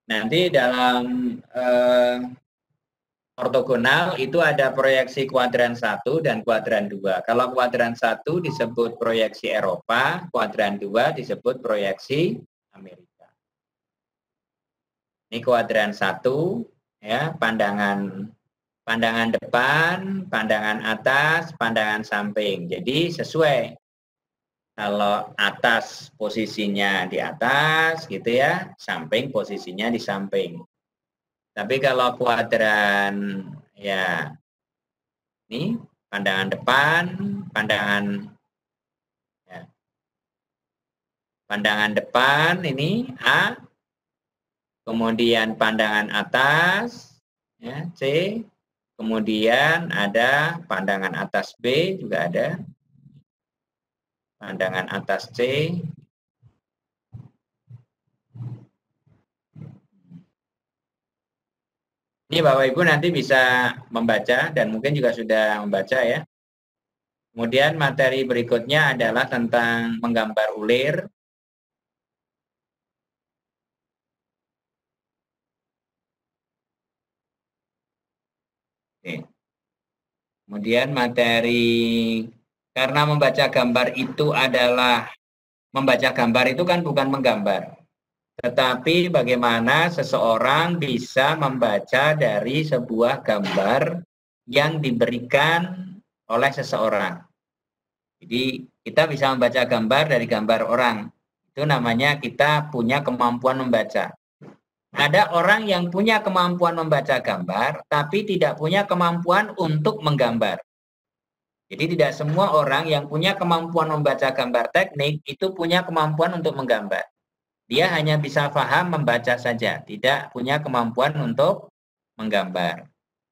Nanti dalam ortogonal itu ada proyeksi kuadran 1 dan kuadran 2. Kalau kuadran 1 disebut proyeksi Eropa, kuadran 2 disebut proyeksi Amerika. Ini kuadran 1 ya, pandangan depan, pandangan atas, pandangan samping. Jadi sesuai. Kalau atas posisinya di atas gitu ya, samping posisinya di samping. Tapi kalau kuadran ya ini pandangan depan, pandangan depan ini A, kemudian pandangan atas ya C, kemudian ada pandangan atas B juga ada, pandangan atas C. Ini Bapak Ibu nanti bisa membaca dan mungkin juga sudah membaca ya. Kemudian materi berikutnya adalah tentang menggambar ulir. Oke. Kemudian materi, karena membaca gambar itu adalah, membaca gambar itu kan bukan menggambar. Tetapi bagaimana seseorang bisa membaca dari sebuah gambar yang diberikan oleh seseorang. Jadi kita bisa membaca gambar dari gambar orang. Itu namanya kita punya kemampuan membaca. Ada orang yang punya kemampuan membaca gambar, tapi tidak punya kemampuan untuk menggambar. Jadi tidak semua orang yang punya kemampuan membaca gambar teknik itu punya kemampuan untuk menggambar. Dia hanya bisa paham membaca saja, tidak punya kemampuan untuk menggambar.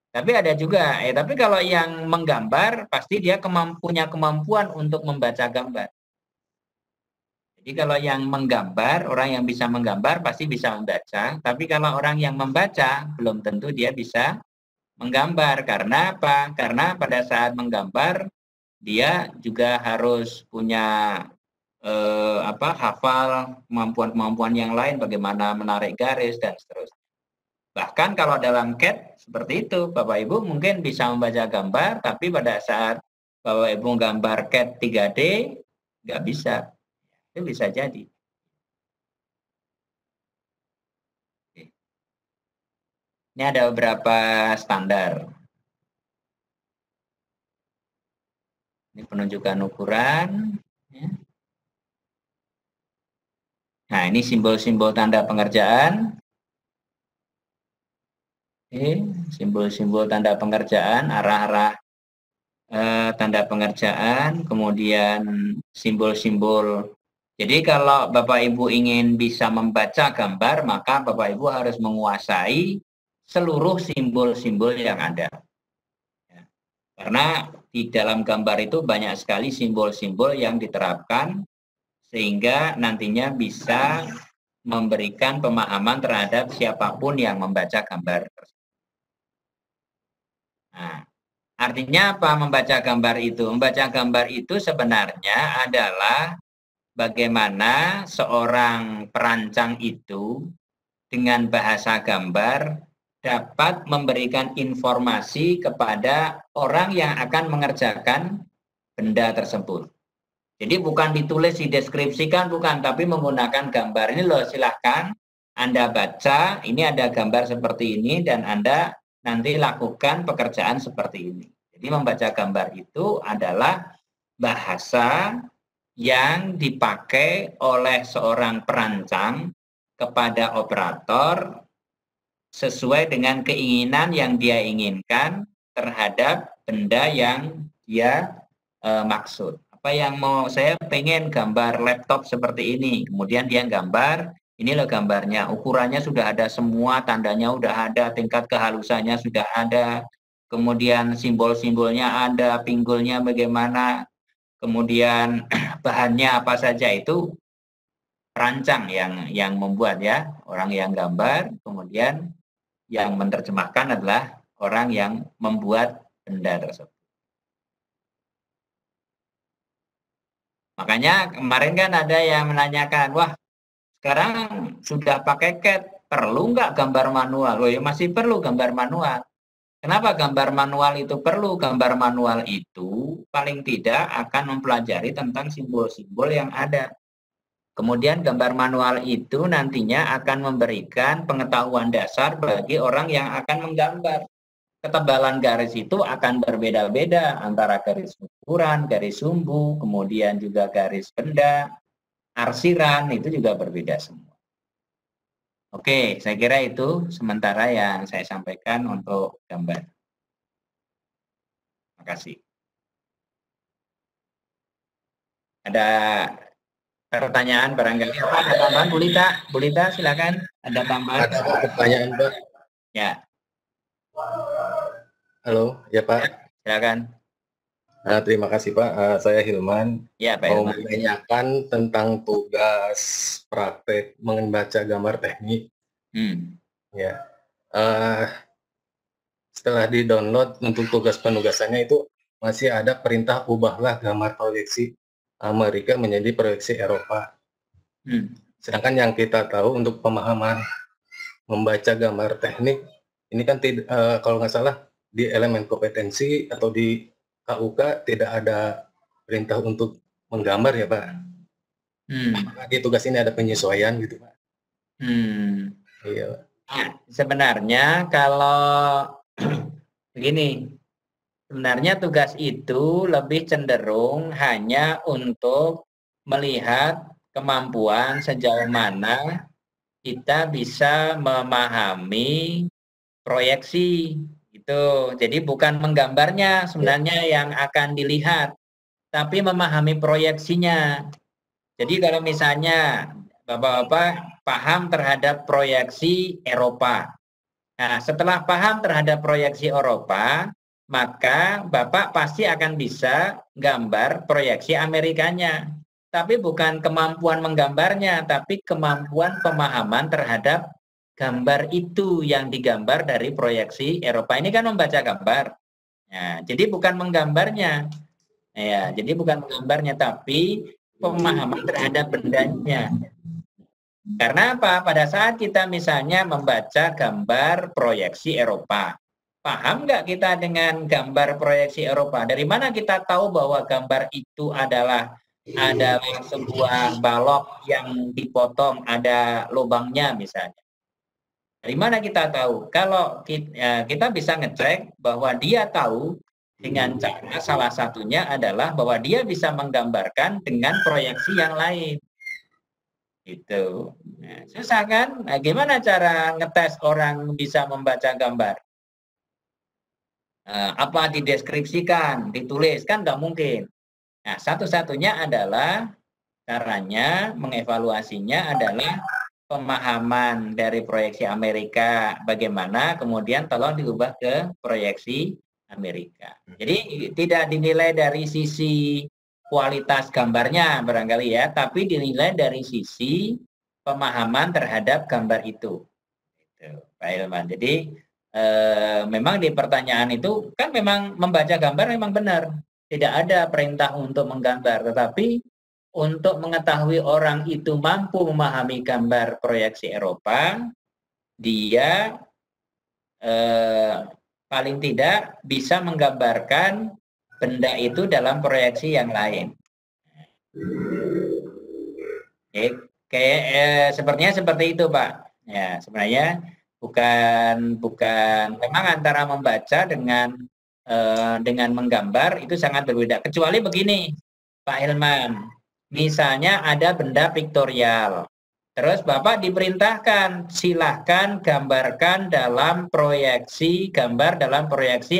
Tapi ada juga, tapi kalau yang menggambar, pasti dia punya kemampuan untuk membaca gambar. Jadi kalau yang menggambar, orang yang bisa menggambar pasti bisa membaca. Tapi kalau orang yang membaca, belum tentu dia bisa menggambar. Karena apa? Karena pada saat menggambar, dia juga harus punya hafal kemampuan-kemampuan yang lain, bagaimana menarik garis dan seterusnya. Bahkan kalau dalam CAD seperti itu, Bapak Ibu mungkin bisa membaca gambar, tapi pada saat Bapak Ibu gambar CAD 3D nggak bisa, itu bisa jadi. Ini ada beberapa standar. Ini penunjukan ukuran. Ya. Nah, ini simbol-simbol tanda pengerjaan. Oke, simbol-simbol tanda pengerjaan, arah-arah tanda pengerjaan, kemudian simbol-simbol. Jadi kalau Bapak Ibu ingin bisa membaca gambar, maka Bapak Ibu harus menguasai seluruh simbol-simbol yang ada. Ya. Karena di dalam gambar itu banyak sekali simbol-simbol yang diterapkan sehingga nantinya bisa memberikan pemahaman terhadap siapapun yang membaca gambar tersebut. Nah, artinya apa membaca gambar itu? Membaca gambar itu sebenarnya adalah bagaimana seorang perancang itu dengan bahasa gambar dapat memberikan informasi kepada orang yang akan mengerjakan benda tersebut. Jadi bukan ditulis, dideskripsikan, bukan, tapi menggunakan gambar. Ini loh, silahkan Anda baca, ini ada gambar seperti ini, dan Anda nanti lakukan pekerjaan seperti ini. Jadi membaca gambar itu adalah bahasa yang dipakai oleh seorang perancang kepada operator sesuai dengan keinginan yang dia inginkan terhadap benda yang dia maksud. Apa yang mau saya pengen gambar laptop seperti ini, kemudian dia gambar, ini loh gambarnya, ukurannya sudah ada semua, tandanya sudah ada, tingkat kehalusannya sudah ada, kemudian simbol-simbolnya ada, pinggulnya bagaimana, kemudian bahannya apa saja, itu perancang yang membuat ya, orang yang gambar, kemudian yang menerjemahkan adalah orang yang membuat benda tersebut. Makanya kemarin kan ada yang menanyakan, wah sekarang sudah pakai CAD, perlu nggak gambar manual? Oh ya masih perlu gambar manual. Kenapa gambar manual itu perlu? Gambar manual itu paling tidak akan mempelajari tentang simbol-simbol yang ada. Kemudian gambar manual itu nantinya akan memberikan pengetahuan dasar bagi orang yang akan menggambar. Ketebalan garis itu akan berbeda-beda antara garis ukuran, garis sumbu, kemudian juga garis benda, arsiran, itu juga berbeda semua. Oke, saya kira itu sementara yang saya sampaikan untuk gambar. Terima kasih. Ada pertanyaan barangkali apa? Ada tambahan, Bu Lita silakan. Ada tambahan? Ada pertanyaan, Pak. Ya. Halo, ya Pak. Silakan. Terima kasih Pak. Saya Hilman. Ya, Pak Mau Hilman. menanyakan tentang tugas praktek membaca gambar teknik. Ya. Setelah di-download untuk tugas penugasannya itu masih ada perintah ubahlah gambar proyeksi Amerika menjadi proyeksi Eropa. Sedangkan yang kita tahu untuk pemahaman membaca gambar teknik ini kan kalau nggak salah di elemen kompetensi atau di KUK tidak ada perintah untuk menggambar ya Pak. Apakah di tugas ini ada penyesuaian gitu Pak? Iya. Nah, sebenarnya kalau begini, sebenarnya tugas itu lebih cenderung hanya untuk melihat kemampuan sejauh mana kita bisa memahami proyeksi itu. Jadi bukan menggambarnya sebenarnya yang akan dilihat, tapi memahami proyeksinya. Jadi kalau misalnya Bapak-bapak paham terhadap proyeksi Eropa. Nah, setelah paham terhadap proyeksi Eropa, maka Bapak pasti akan bisa gambar proyeksi Amerikanya. Tapi bukan kemampuan menggambarnya, tapi kemampuan pemahaman terhadap gambar itu yang digambar dari proyeksi Eropa. Ini kan membaca gambar. Nah, jadi bukan menggambarnya. Ya, jadi bukan menggambarnya, tapi pemahaman terhadap bendanya. Karena apa? Pada saat kita misalnya membaca gambar proyeksi Eropa, paham nggak kita dengan gambar proyeksi Eropa? Dari mana kita tahu bahwa gambar itu adalah sebuah balok yang dipotong, ada lubangnya misalnya? Dari mana kita tahu? Kalau kita bisa ngecek bahwa dia tahu Dengan cara salah satunya adalah bahwa dia bisa menggambarkan dengan proyeksi yang lain. Itu. Nah, susah kan? Nah, gimana cara ngetes orang bisa membaca gambar? Apa dideskripsikan, ditulis, kan nggak mungkin. Nah, satu-satunya adalah caranya mengevaluasinya adalah pemahaman dari proyeksi Amerika, bagaimana kemudian tolong diubah ke proyeksi Amerika. Jadi tidak dinilai dari sisi kualitas gambarnya barangkali ya, tapi dinilai dari sisi pemahaman terhadap gambar itu. Pak Ilman. Jadi memang di pertanyaan itu kan memang membaca gambar memang benar. Tidak ada perintah untuk menggambar, tetapi untuk mengetahui orang itu mampu memahami gambar proyeksi Eropa, dia paling tidak bisa menggambarkan benda itu dalam proyeksi yang lain. Sepertinya seperti itu, Pak. Ya, sebenarnya bukan memang antara membaca dengan menggambar itu sangat berbeda. Kecuali begini, Pak Hilman. Misalnya ada benda piktorial. Terus Bapak diperintahkan silahkan gambarkan dalam proyeksi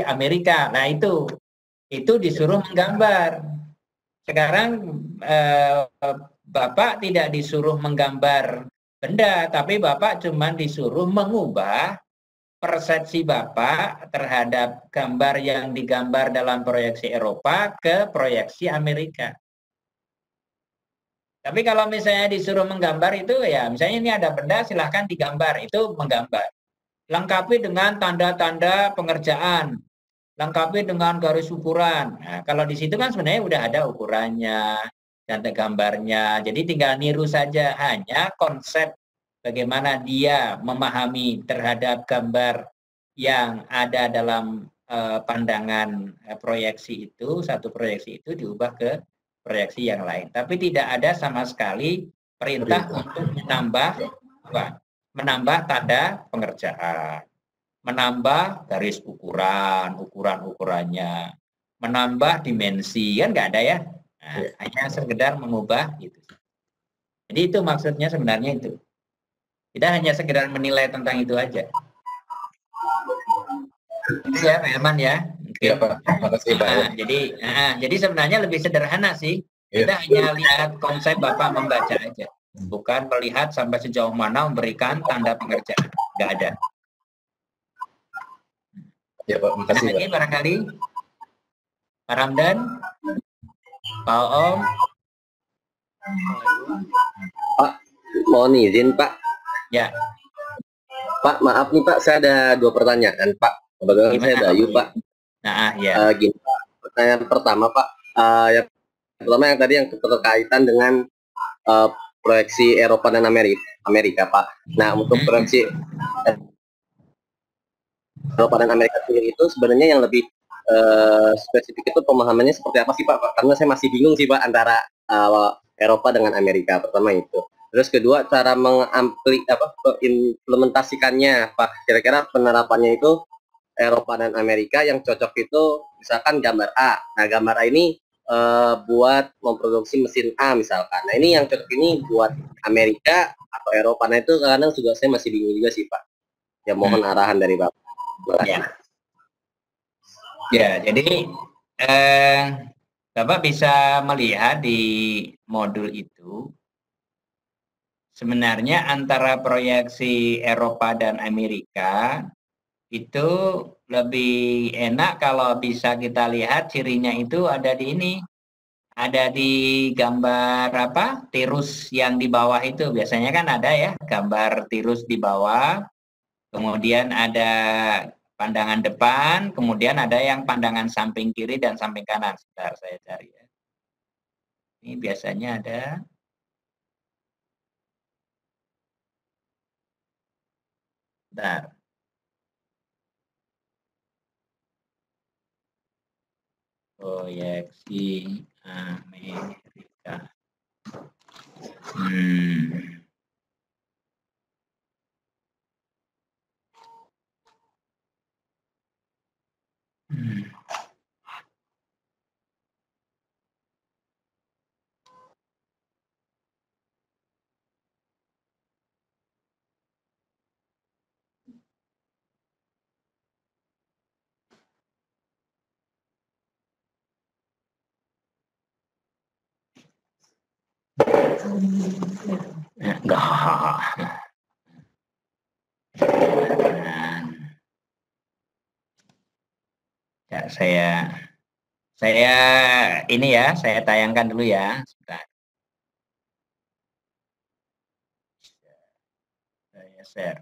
Amerika. Nah itu disuruh menggambar. Sekarang Bapak tidak disuruh menggambar benda, tapi Bapak cuma disuruh mengubah persepsi Bapak terhadap gambar yang digambar dalam proyeksi Eropa ke proyeksi Amerika. Tapi kalau misalnya disuruh menggambar itu ya, misalnya ini ada benda silahkan digambar, itu menggambar. Lengkapi dengan tanda-tanda pengerjaan, lengkapi dengan garis ukuran. Nah, kalau di situ kan sebenarnya udah ada ukurannya, dan gambarnya, jadi tinggal niru saja, hanya konsep bagaimana dia memahami terhadap gambar yang ada dalam pandangan proyeksi itu, satu proyeksi itu diubah ke proyeksi yang lain. Tapi tidak ada sama sekali perintah untuk menambah tanda pengerjaan, menambah garis ukurannya, menambah dimensi, kan nggak ada ya. Nah, hanya sekedar mengubah gitu. Jadi itu maksudnya sebenarnya itu. Kita hanya sekedar menilai tentang itu aja. Itu ya, Pak Herman ya. Iya, Pak. Terima kasih, Pak. Jadi sebenarnya lebih sederhana sih. Kita hanya lihat konsep Bapak membaca aja. Bukan melihat sampai sejauh mana memberikan tanda pengerjaan. Nggak ada. Ya, Pak. Terima kasih, Pak. Barangkali Pak Ramdan, Pak Om. Pak, mohon izin, Pak. Ya. Pak, maaf nih, Pak. Saya ada 2 pertanyaan, Pak. Kebetulan saya Bayu, Pak. Nah, ya. Gini, Pak. Pertanyaan pertama, Pak. Yang pertama yang tadi yang berkaitan dengan proyeksi Eropa dan Amerika, Pak. Nah, untuk proyeksi Eropa dan Amerika sendiri itu sebenarnya yang lebih spesifik itu pemahamannya seperti apa sih, Pak? Karena saya masih bingung sih, Pak, antara Eropa dengan Amerika. Pertama itu. Terus kedua, cara mengimplementasikannya, Pak. Kira-kira penerapannya itu Eropa dan Amerika yang cocok itu misalkan gambar A. Nah, gambar A ini buat memproduksi mesin A misalkan. Nah, ini yang cocok ini buat Amerika atau Eropa. Nah, itu kadang juga saya masih bingung juga sih, Pak. Ya, mohon arahan dari Bapak. Ya, jadi Bapak bisa melihat di modul itu sebenarnya antara proyeksi Eropa dan Amerika itu lebih enak kalau bisa kita lihat cirinya itu ada di ini. Ada di gambar apa? Tirus yang di bawah itu. Biasanya kan ada ya gambar tirus di bawah. Kemudian ada pandangan depan, kemudian ada yang pandangan samping kiri dan samping kanan. Sebentar saya cari ya. Ini biasanya ada. Bentar. Proyeksi Amerika. Enggak. Ya, saya ini ya, saya tayangkan dulu ya. Sebentar. Saya share.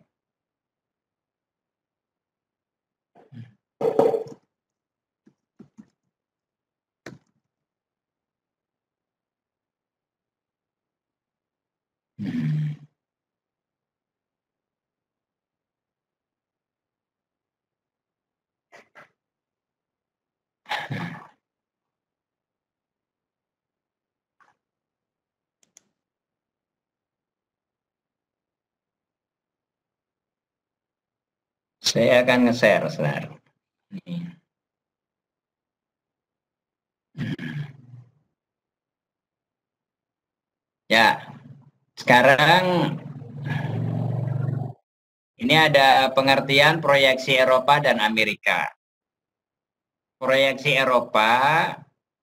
Saya akan nge-share, saudara. Ya, sekarang ini ada pengertian proyeksi Eropa dan Amerika. Proyeksi Eropa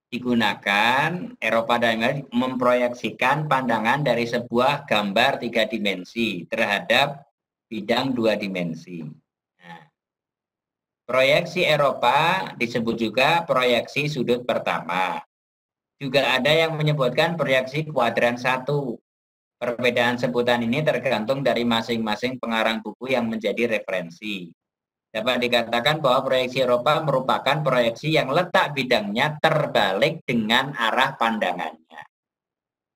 digunakan, Eropa dan Amerika memproyeksikan pandangan dari sebuah gambar 3 dimensi terhadap bidang 2 dimensi. Nah, proyeksi Eropa disebut juga proyeksi sudut pertama. Juga ada yang menyebutkan proyeksi kuadran 1. Perbedaan sebutan ini tergantung dari masing-masing pengarang buku yang menjadi referensi. Dapat dikatakan bahwa proyeksi Eropa merupakan proyeksi yang letak bidangnya terbalik dengan arah pandangannya.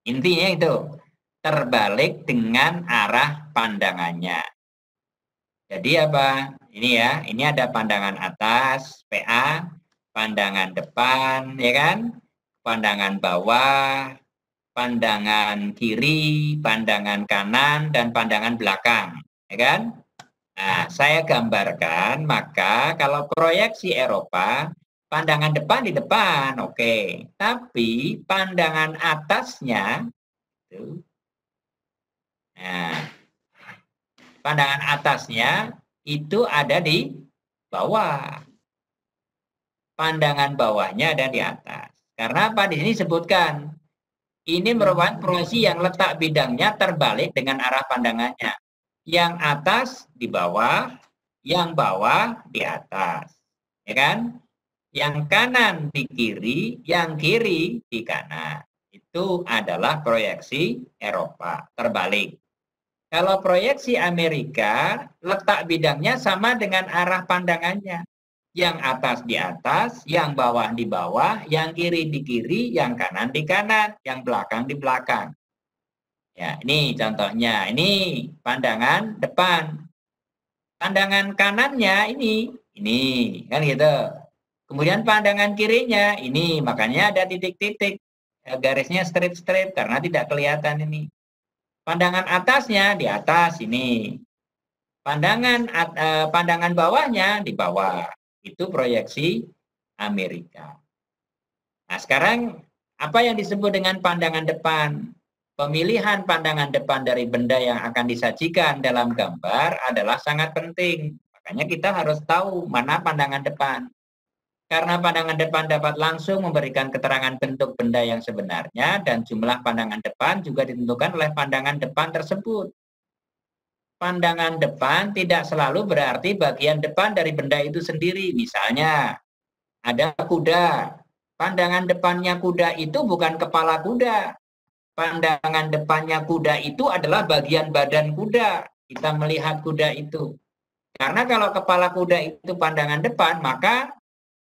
Intinya itu, terbalik dengan arah pandangannya. Jadi apa? Ini ya, ini ada pandangan atas, PA, pandangan depan, ya kan? Pandangan bawah, pandangan kiri, pandangan kanan, dan pandangan belakang, ya kan? Nah, saya gambarkan, maka kalau proyeksi Eropa, pandangan depan di depan, oke. Tapi pandangan atasnya, itu, nah, pandangan atasnya itu ada di bawah. Pandangan bawahnya ada di atas. Karena apa? Di sini disebutkan, ini merupakan proyeksi yang letak bidangnya terbalik dengan arah pandangannya. Yang atas di bawah, yang bawah di atas. Ya kan? Yang kanan di kiri, yang kiri di kanan. Itu adalah proyeksi Eropa, terbalik. Kalau proyeksi Amerika, letak bidangnya sama dengan arah pandangannya. Yang atas di atas, yang bawah di bawah, yang kiri di kiri, yang kanan di kanan, yang belakang di belakang. Ya, ini contohnya. Ini pandangan depan. Pandangan kanannya ini kan gitu. Kemudian pandangan kirinya ini, makanya ada titik-titik. Garisnya straight karena tidak kelihatan ini. Pandangan atasnya di atas ini. Pandangan bawahnya di bawah. Itu proyeksi Amerika. Nah, sekarang apa yang disebut dengan pandangan depan? Pemilihan pandangan depan dari benda yang akan disajikan dalam gambar adalah sangat penting. Makanya kita harus tahu mana pandangan depan. Karena pandangan depan dapat langsung memberikan keterangan bentuk benda yang sebenarnya dan jumlah pandangan depan juga ditentukan oleh pandangan depan tersebut. Pandangan depan tidak selalu berarti bagian depan dari benda itu sendiri. Misalnya, ada kuda. Pandangan depannya kuda itu bukan kepala kuda. Pandangan depannya kuda itu adalah bagian badan kuda. Kita melihat kuda itu. Karena kalau kepala kuda itu pandangan depan, maka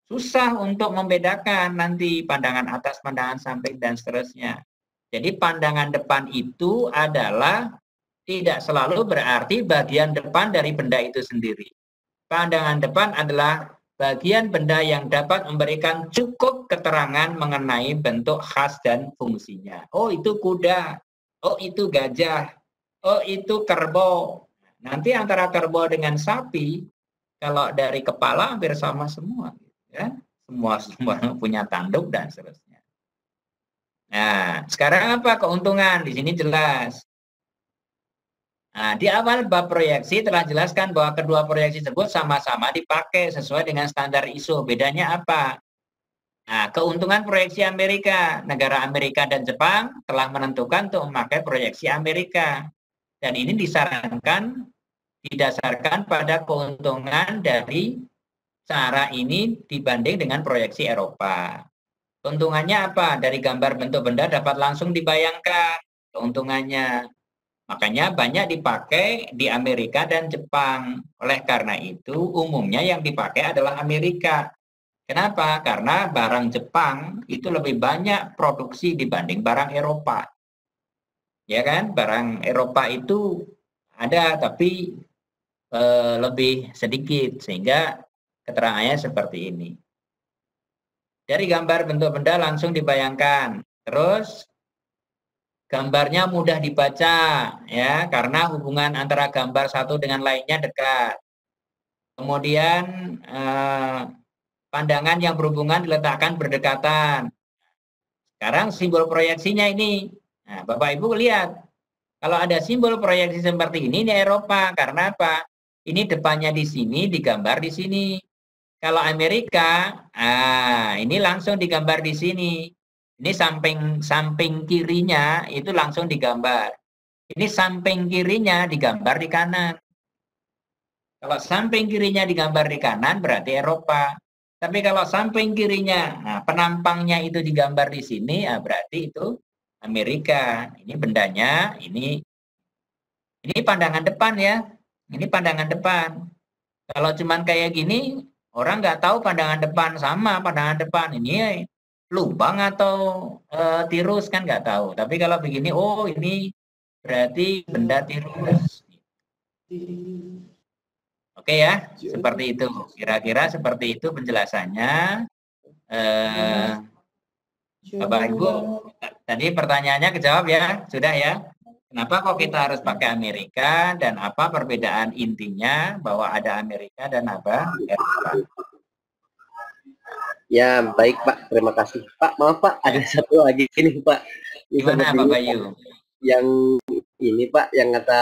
susah untuk membedakan nanti pandangan atas, pandangan samping, dan seterusnya. Jadi pandangan depan itu adalah tidak selalu berarti bagian depan dari benda itu sendiri. Pandangan depan adalah bagian benda yang dapat memberikan cukup keterangan mengenai bentuk khas dan fungsinya. Oh, itu kuda. Oh, itu gajah. Oh, itu kerbau. Nanti antara kerbau dengan sapi, kalau dari kepala hampir sama semua. Ya? Semua punya tanduk dan seterusnya. Nah, sekarang apa keuntungan? Di sini jelas. Nah, di awal bab proyeksi telah jelaskan bahwa kedua proyeksi tersebut sama-sama dipakai sesuai dengan standar ISO. Bedanya apa? Nah, keuntungan proyeksi Amerika, negara Amerika dan Jepang telah menentukan untuk memakai proyeksi Amerika. Dan ini disarankan didasarkan pada keuntungan dari cara ini dibanding dengan proyeksi Eropa. Keuntungannya apa? Dari gambar bentuk benda dapat langsung dibayangkan keuntungannya. Makanya banyak dipakai di Amerika dan Jepang. Oleh karena itu, umumnya yang dipakai adalah Amerika. Kenapa? Karena barang Jepang itu lebih banyak produksi dibanding barang Eropa. Ya kan? Barang Eropa itu ada tapi lebih sedikit, sehingga keterangannya seperti ini. Dari gambar bentuk benda langsung dibayangkan. Terus gambarnya mudah dibaca, ya, karena hubungan antara gambar satu dengan lainnya dekat. Kemudian pandangan yang berhubungan diletakkan berdekatan. Sekarang simbol proyeksinya ini. Nah, Bapak Ibu lihat. Kalau ada simbol proyeksi seperti ini Eropa. Karena apa? Ini depannya di sini, digambar di sini. Kalau Amerika, ini langsung digambar di sini. Ini samping kirinya itu langsung digambar. Ini samping kirinya digambar di kanan. Kalau samping kirinya digambar di kanan berarti Eropa. Tapi kalau samping kirinya, penampangnya itu digambar di sini, berarti itu Amerika. Ini bendanya, ini pandangan depan ya. Ini pandangan depan. Kalau cuman kayak gini, orang nggak tahu pandangan depan sama pandangan depan. Ini lubang atau tirus kan nggak tahu. Tapi kalau begini, oh ini berarti benda tirus. Oke ya, seperti itu. Kira-kira seperti itu penjelasannya. Bapak Ibu, tadi pertanyaannya kejawab ya, sudah ya. Kenapa kok kita harus pakai Amerika dan apa perbedaan intinya bahwa ada Amerika dan apa Eropa? Ya, baik Pak, terima kasih. Pak, maaf Pak, ada satu lagi ini Pak. Gimana Pak Bayu? Yang ini Pak, yang kata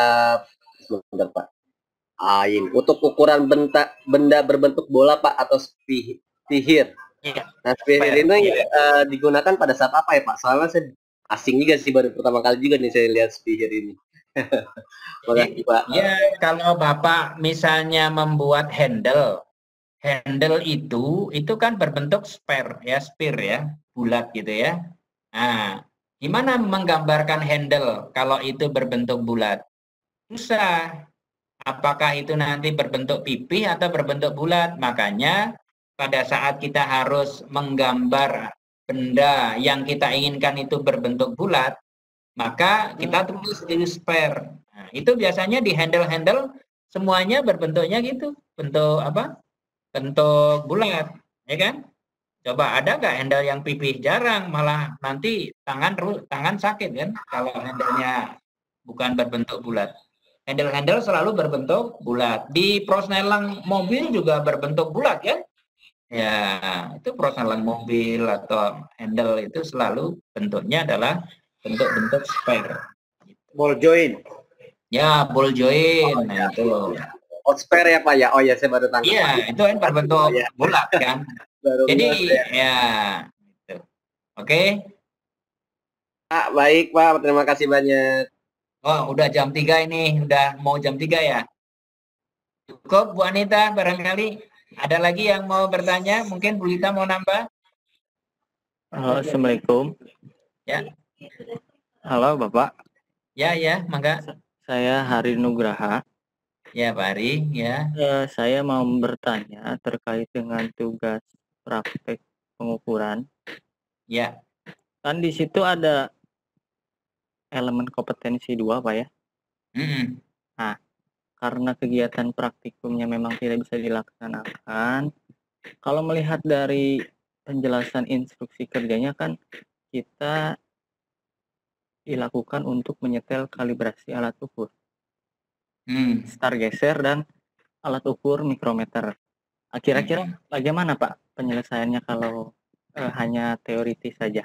sebentar Pak. Ini untuk ukuran benda berbentuk bola Pak atau spihir. Iya. Nah, spihir ini digunakan pada saat apa ya Pak? Soalnya saya asing juga sih, baru pertama kali juga nih saya lihat spihir ini. Makasih Pak. Ya, kalau Bapak misalnya membuat handle itu kan berbentuk sphere ya, bulat gitu ya. Nah, gimana menggambarkan handle kalau itu berbentuk bulat? Susah. Apakah itu nanti berbentuk pipih atau berbentuk bulat? Makanya pada saat kita harus menggambar benda yang kita inginkan itu berbentuk bulat, maka kita tulis di sphere. Nah, itu biasanya di handle semuanya berbentuknya gitu, bentuk apa? Bentuk bulat, ya kan? Coba ada nggak handle yang pipih? Jarang, malah nanti tangan sakit kan kalau handlenya bukan berbentuk bulat. Handle selalu berbentuk bulat. Di prosnelang mobil juga berbentuk bulat ya. Ya, itu prosnelang mobil atau handle itu selalu bentuknya adalah bentuk-bentuk sphere. Ball joint. Ya, ball joint. Nah, itu. Oh, sphere ya Pak ya. Oh ya, saya baru tangkap. Iya, itu kan berbentuk bulat kan. Jadi ya. Gitu. Oke. Pak, baik Pak, terima kasih banyak. Oh, udah jam 3 ini, udah mau jam 3 ya. Cukup Bu Anita, barangkali ada lagi yang mau bertanya, mungkin Bu Lita mau nambah? Halo, Assalamualaikum. Ya. Halo Bapak. Ya, mangga. Saya Hari Nugraha. Ya, Pak Hari, ya. Saya mau bertanya terkait dengan tugas praktek pengukuran. Ya. Kan di situ ada elemen kompetensi 2 Pak ya. Nah, karena kegiatan praktikumnya memang tidak bisa dilaksanakan, kalau melihat dari penjelasan instruksi kerjanya kan kita dilakukan untuk menyetel kalibrasi alat ukur, star geser dan alat ukur mikrometer. Kira-kira bagaimana Pak penyelesaiannya kalau hanya teoritis saja?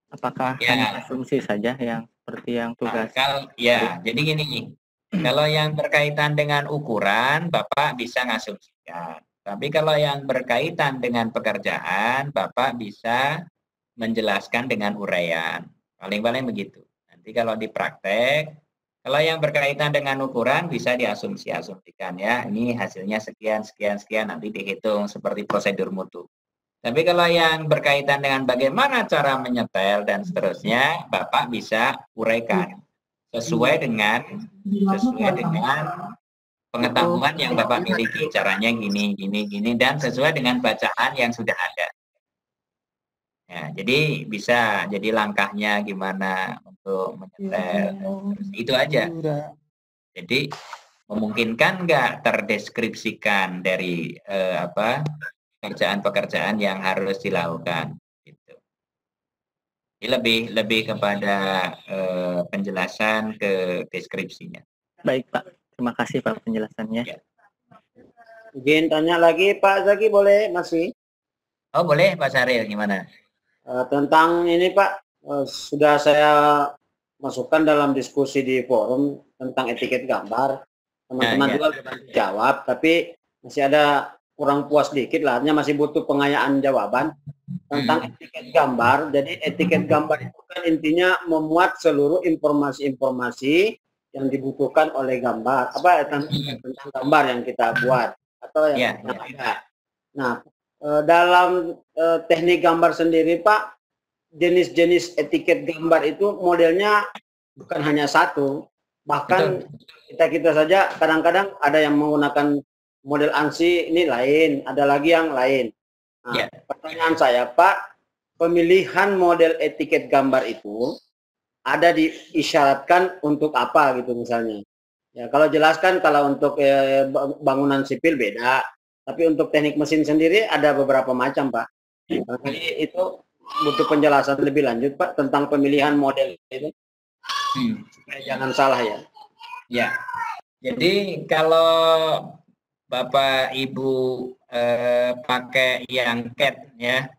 Apakah hanya asumsi saja yang seperti yang tugas? Jadi gini, kalau yang berkaitan dengan ukuran, Bapak bisa ngasumsikan. Tapi kalau yang berkaitan dengan pekerjaan, Bapak bisa menjelaskan dengan uraian. Paling-paling begitu. Nanti kalau di praktek, kalau yang berkaitan dengan ukuran bisa diasumsikan ya. Ini hasilnya sekian, sekian, sekian. Nanti dihitung seperti prosedur mutu. Tapi kalau yang berkaitan dengan bagaimana cara menyetel dan seterusnya, Bapak bisa uraikan sesuai dengan pengetahuan yang Bapak miliki. Caranya gini, gini, gini, dan sesuai dengan bacaan yang sudah ada. Ya, jadi bisa jadi langkahnya gimana untuk menyetel. Itu aja. Jadi memungkinkan nggak terdeskripsikan dari pekerjaan-pekerjaan yang harus dilakukan. Gitu. Jadi lebih kepada penjelasan ke deskripsinya. Baik Pak, terima kasih Pak penjelasannya. Ya. Izin tanya lagi Pak Zaki, boleh masih? Oh boleh Pak Saril, gimana? Tentang ini Pak, sudah saya masukkan dalam diskusi di forum tentang etiket gambar. Teman-teman juga sudah jawab, tapi masih ada kurang puas dikit lah, artinya masih butuh pengayaan jawaban tentang etiket gambar. Jadi etiket gambar itu kan intinya memuat seluruh informasi-informasi yang dibutuhkan oleh gambar, tentang gambar yang kita buat atau yang ada. Nah, dalam teknik gambar sendiri Pak, jenis-jenis etiket gambar itu modelnya bukan hanya satu, bahkan kita saja kadang-kadang ada yang menggunakan model ANSI ini lain, ada lagi yang lain. Nah, pertanyaan saya Pak, pemilihan model etiket gambar itu ada diisyaratkan untuk apa gitu misalnya? Ya kalau jelaskan, kalau untuk bangunan sipil beda, tapi untuk teknik mesin sendiri ada beberapa macam Pak. Jadi itu butuh penjelasan lebih lanjut Pak tentang pemilihan model itu. Jangan salah ya. Ya. Jadi kalau Bapak Ibu pakai yang CAD ya,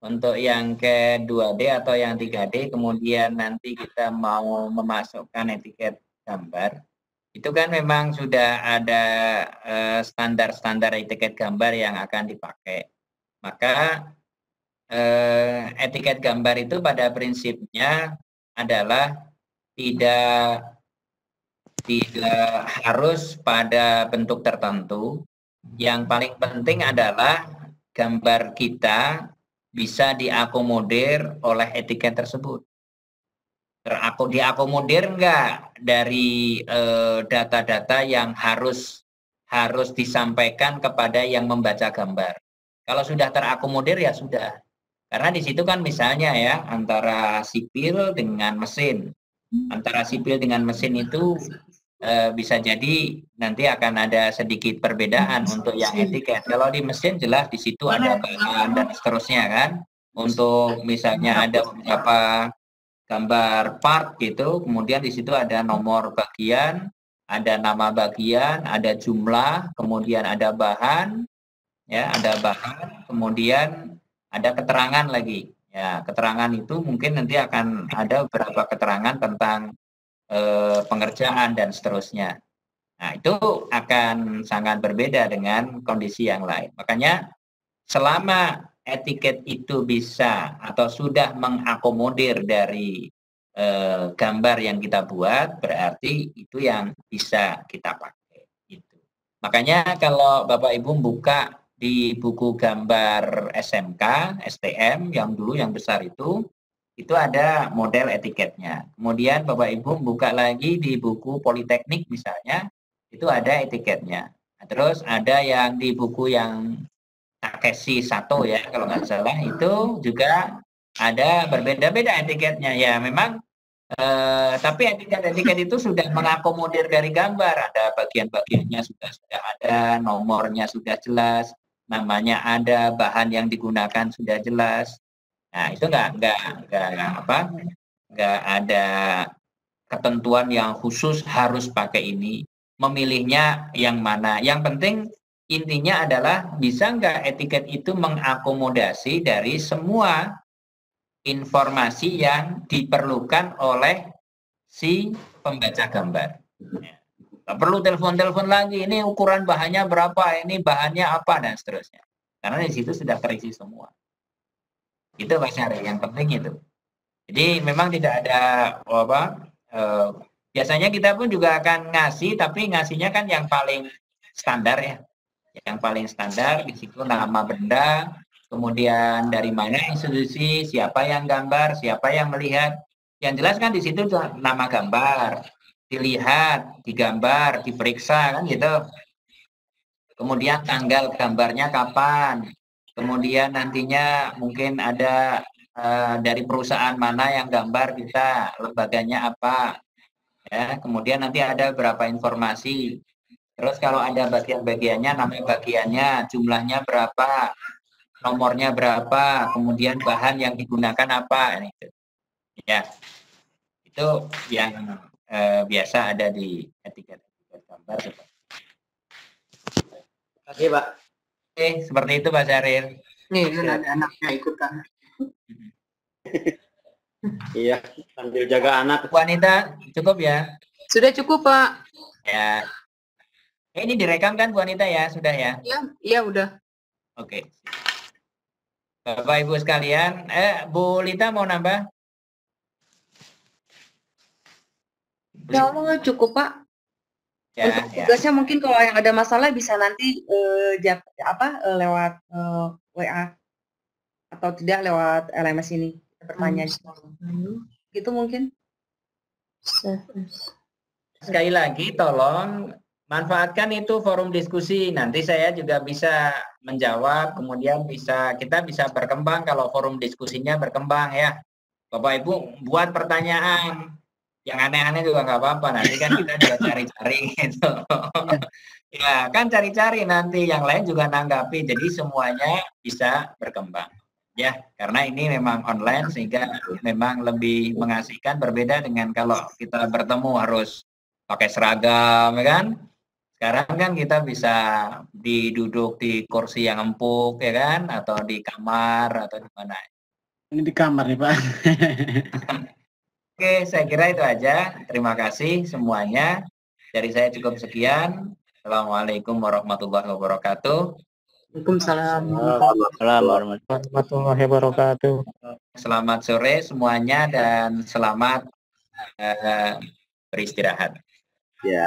untuk yang CAD 2D atau yang 3D, kemudian nanti kita mau memasukkan etiket gambar, itu kan memang sudah ada standar-standar etiket gambar yang akan dipakai. Maka etiket gambar itu pada prinsipnya adalah tidak harus pada bentuk tertentu. Yang paling penting adalah gambar kita bisa diakomodir oleh etiket tersebut. Diakomodir enggak dari data-data yang harus disampaikan kepada yang membaca gambar. Kalau sudah terakomodir ya sudah. Karena di situ kan misalnya ya, antara sipil dengan mesin. Antara sipil dengan mesin itu bisa jadi nanti akan ada sedikit perbedaan untuk yang etiket. Kalau di mesin jelas di situ ada bahan dan seterusnya kan. Untuk misalnya ada beberapa gambar part gitu, kemudian di situ ada nomor bagian, ada nama bagian, ada jumlah, kemudian ada bahan, ya ada bahan, kemudian ada keterangan lagi. Ya, keterangan itu mungkin nanti akan ada beberapa keterangan tentang pengerjaan dan seterusnya. Nah, itu akan sangat berbeda dengan kondisi yang lain. Makanya selama etiket itu bisa atau sudah mengakomodir dari gambar yang kita buat, berarti itu yang bisa kita pakai. Gitu. Makanya kalau Bapak Ibu buka di buku gambar SMK, STM yang dulu yang besar itu ada model etiketnya. Kemudian Bapak Ibu buka lagi di buku Politeknik misalnya, itu ada etiketnya. Nah, terus ada yang di buku yang Takeshi Sato ya, kalau nggak salah, itu juga ada berbeda-beda etiketnya. Ya memang, tapi etiket itu sudah mengakomodir dari gambar. Ada bagian-bagiannya sudah ada, nomornya sudah jelas, namanya ada, bahan yang digunakan sudah jelas. Nah, itu nggak ada ketentuan yang khusus harus pakai ini, memilihnya yang mana. Yang penting intinya adalah bisa nggak etiket itu mengakomodasi dari semua informasi yang diperlukan oleh si pembaca gambar. Nggak perlu telepon-telepon lagi, ini ukuran bahannya berapa, ini bahannya apa, dan seterusnya. Karena di situ sudah terisi semua. Itu Pak Syarif, yang penting itu. Jadi memang tidak ada biasanya kita pun juga akan ngasih, tapi ngasihnya kan yang paling standar ya. Yang paling standar di situ nama benda, kemudian dari mana institusi, siapa yang gambar, siapa yang melihat. Yang jelas kan di situ nama gambar, dilihat, digambar, diperiksa kan gitu. Kemudian tanggal gambarnya kapan. Kemudian nantinya mungkin ada dari perusahaan mana yang gambar kita, lembaganya apa. Ya, kemudian nanti ada berapa informasi. Terus kalau ada bagian-bagiannya, nama bagiannya, jumlahnya berapa, nomornya berapa, kemudian bahan yang digunakan apa. Ya, itu yang biasa ada di etiket gambar. Oke, Pak. Oke, seperti itu Pak Syarif. Nih, ada anaknya ikutan. Iya, sambil jaga anak. Wanita, cukup ya? Sudah cukup, Pak. Ya. Ini direkam kan Bu Anita ya? Sudah ya? Iya udah. Oke. Bapak Ibu sekalian, Bu Lita mau nambah? Ya Allah, cukup Pak. Ya, untuk tugasnya mungkin kalau yang ada masalah bisa nanti lewat WA atau tidak lewat LMS ini bertanya. Gitu mungkin. Sekali lagi tolong manfaatkan itu forum diskusi. Nanti saya juga bisa menjawab, kemudian kita bisa berkembang kalau forum diskusinya berkembang ya. Bapak Ibu buat pertanyaan yang aneh-aneh juga nggak apa-apa. Nanti kan kita juga cari-cari gitu. Ya kan cari-cari nanti yang lain juga nanggapi. Jadi semuanya bisa berkembang. Ya, karena ini memang online sehingga memang lebih mengasihkan, berbeda dengan kalau kita bertemu harus pakai seragam, ya kan? Sekarang kan kita bisa duduk di kursi yang empuk, ya kan? Atau di kamar, atau di mana. Ini di kamar nih, Pak. Oke, saya kira itu aja. Terima kasih semuanya. Dari saya cukup sekian. Assalamualaikum warahmatullahi wabarakatuh. Waalaikumsalam. Warahmatullahi wabarakatuh. Selamat sore semuanya dan selamat beristirahat. Ya.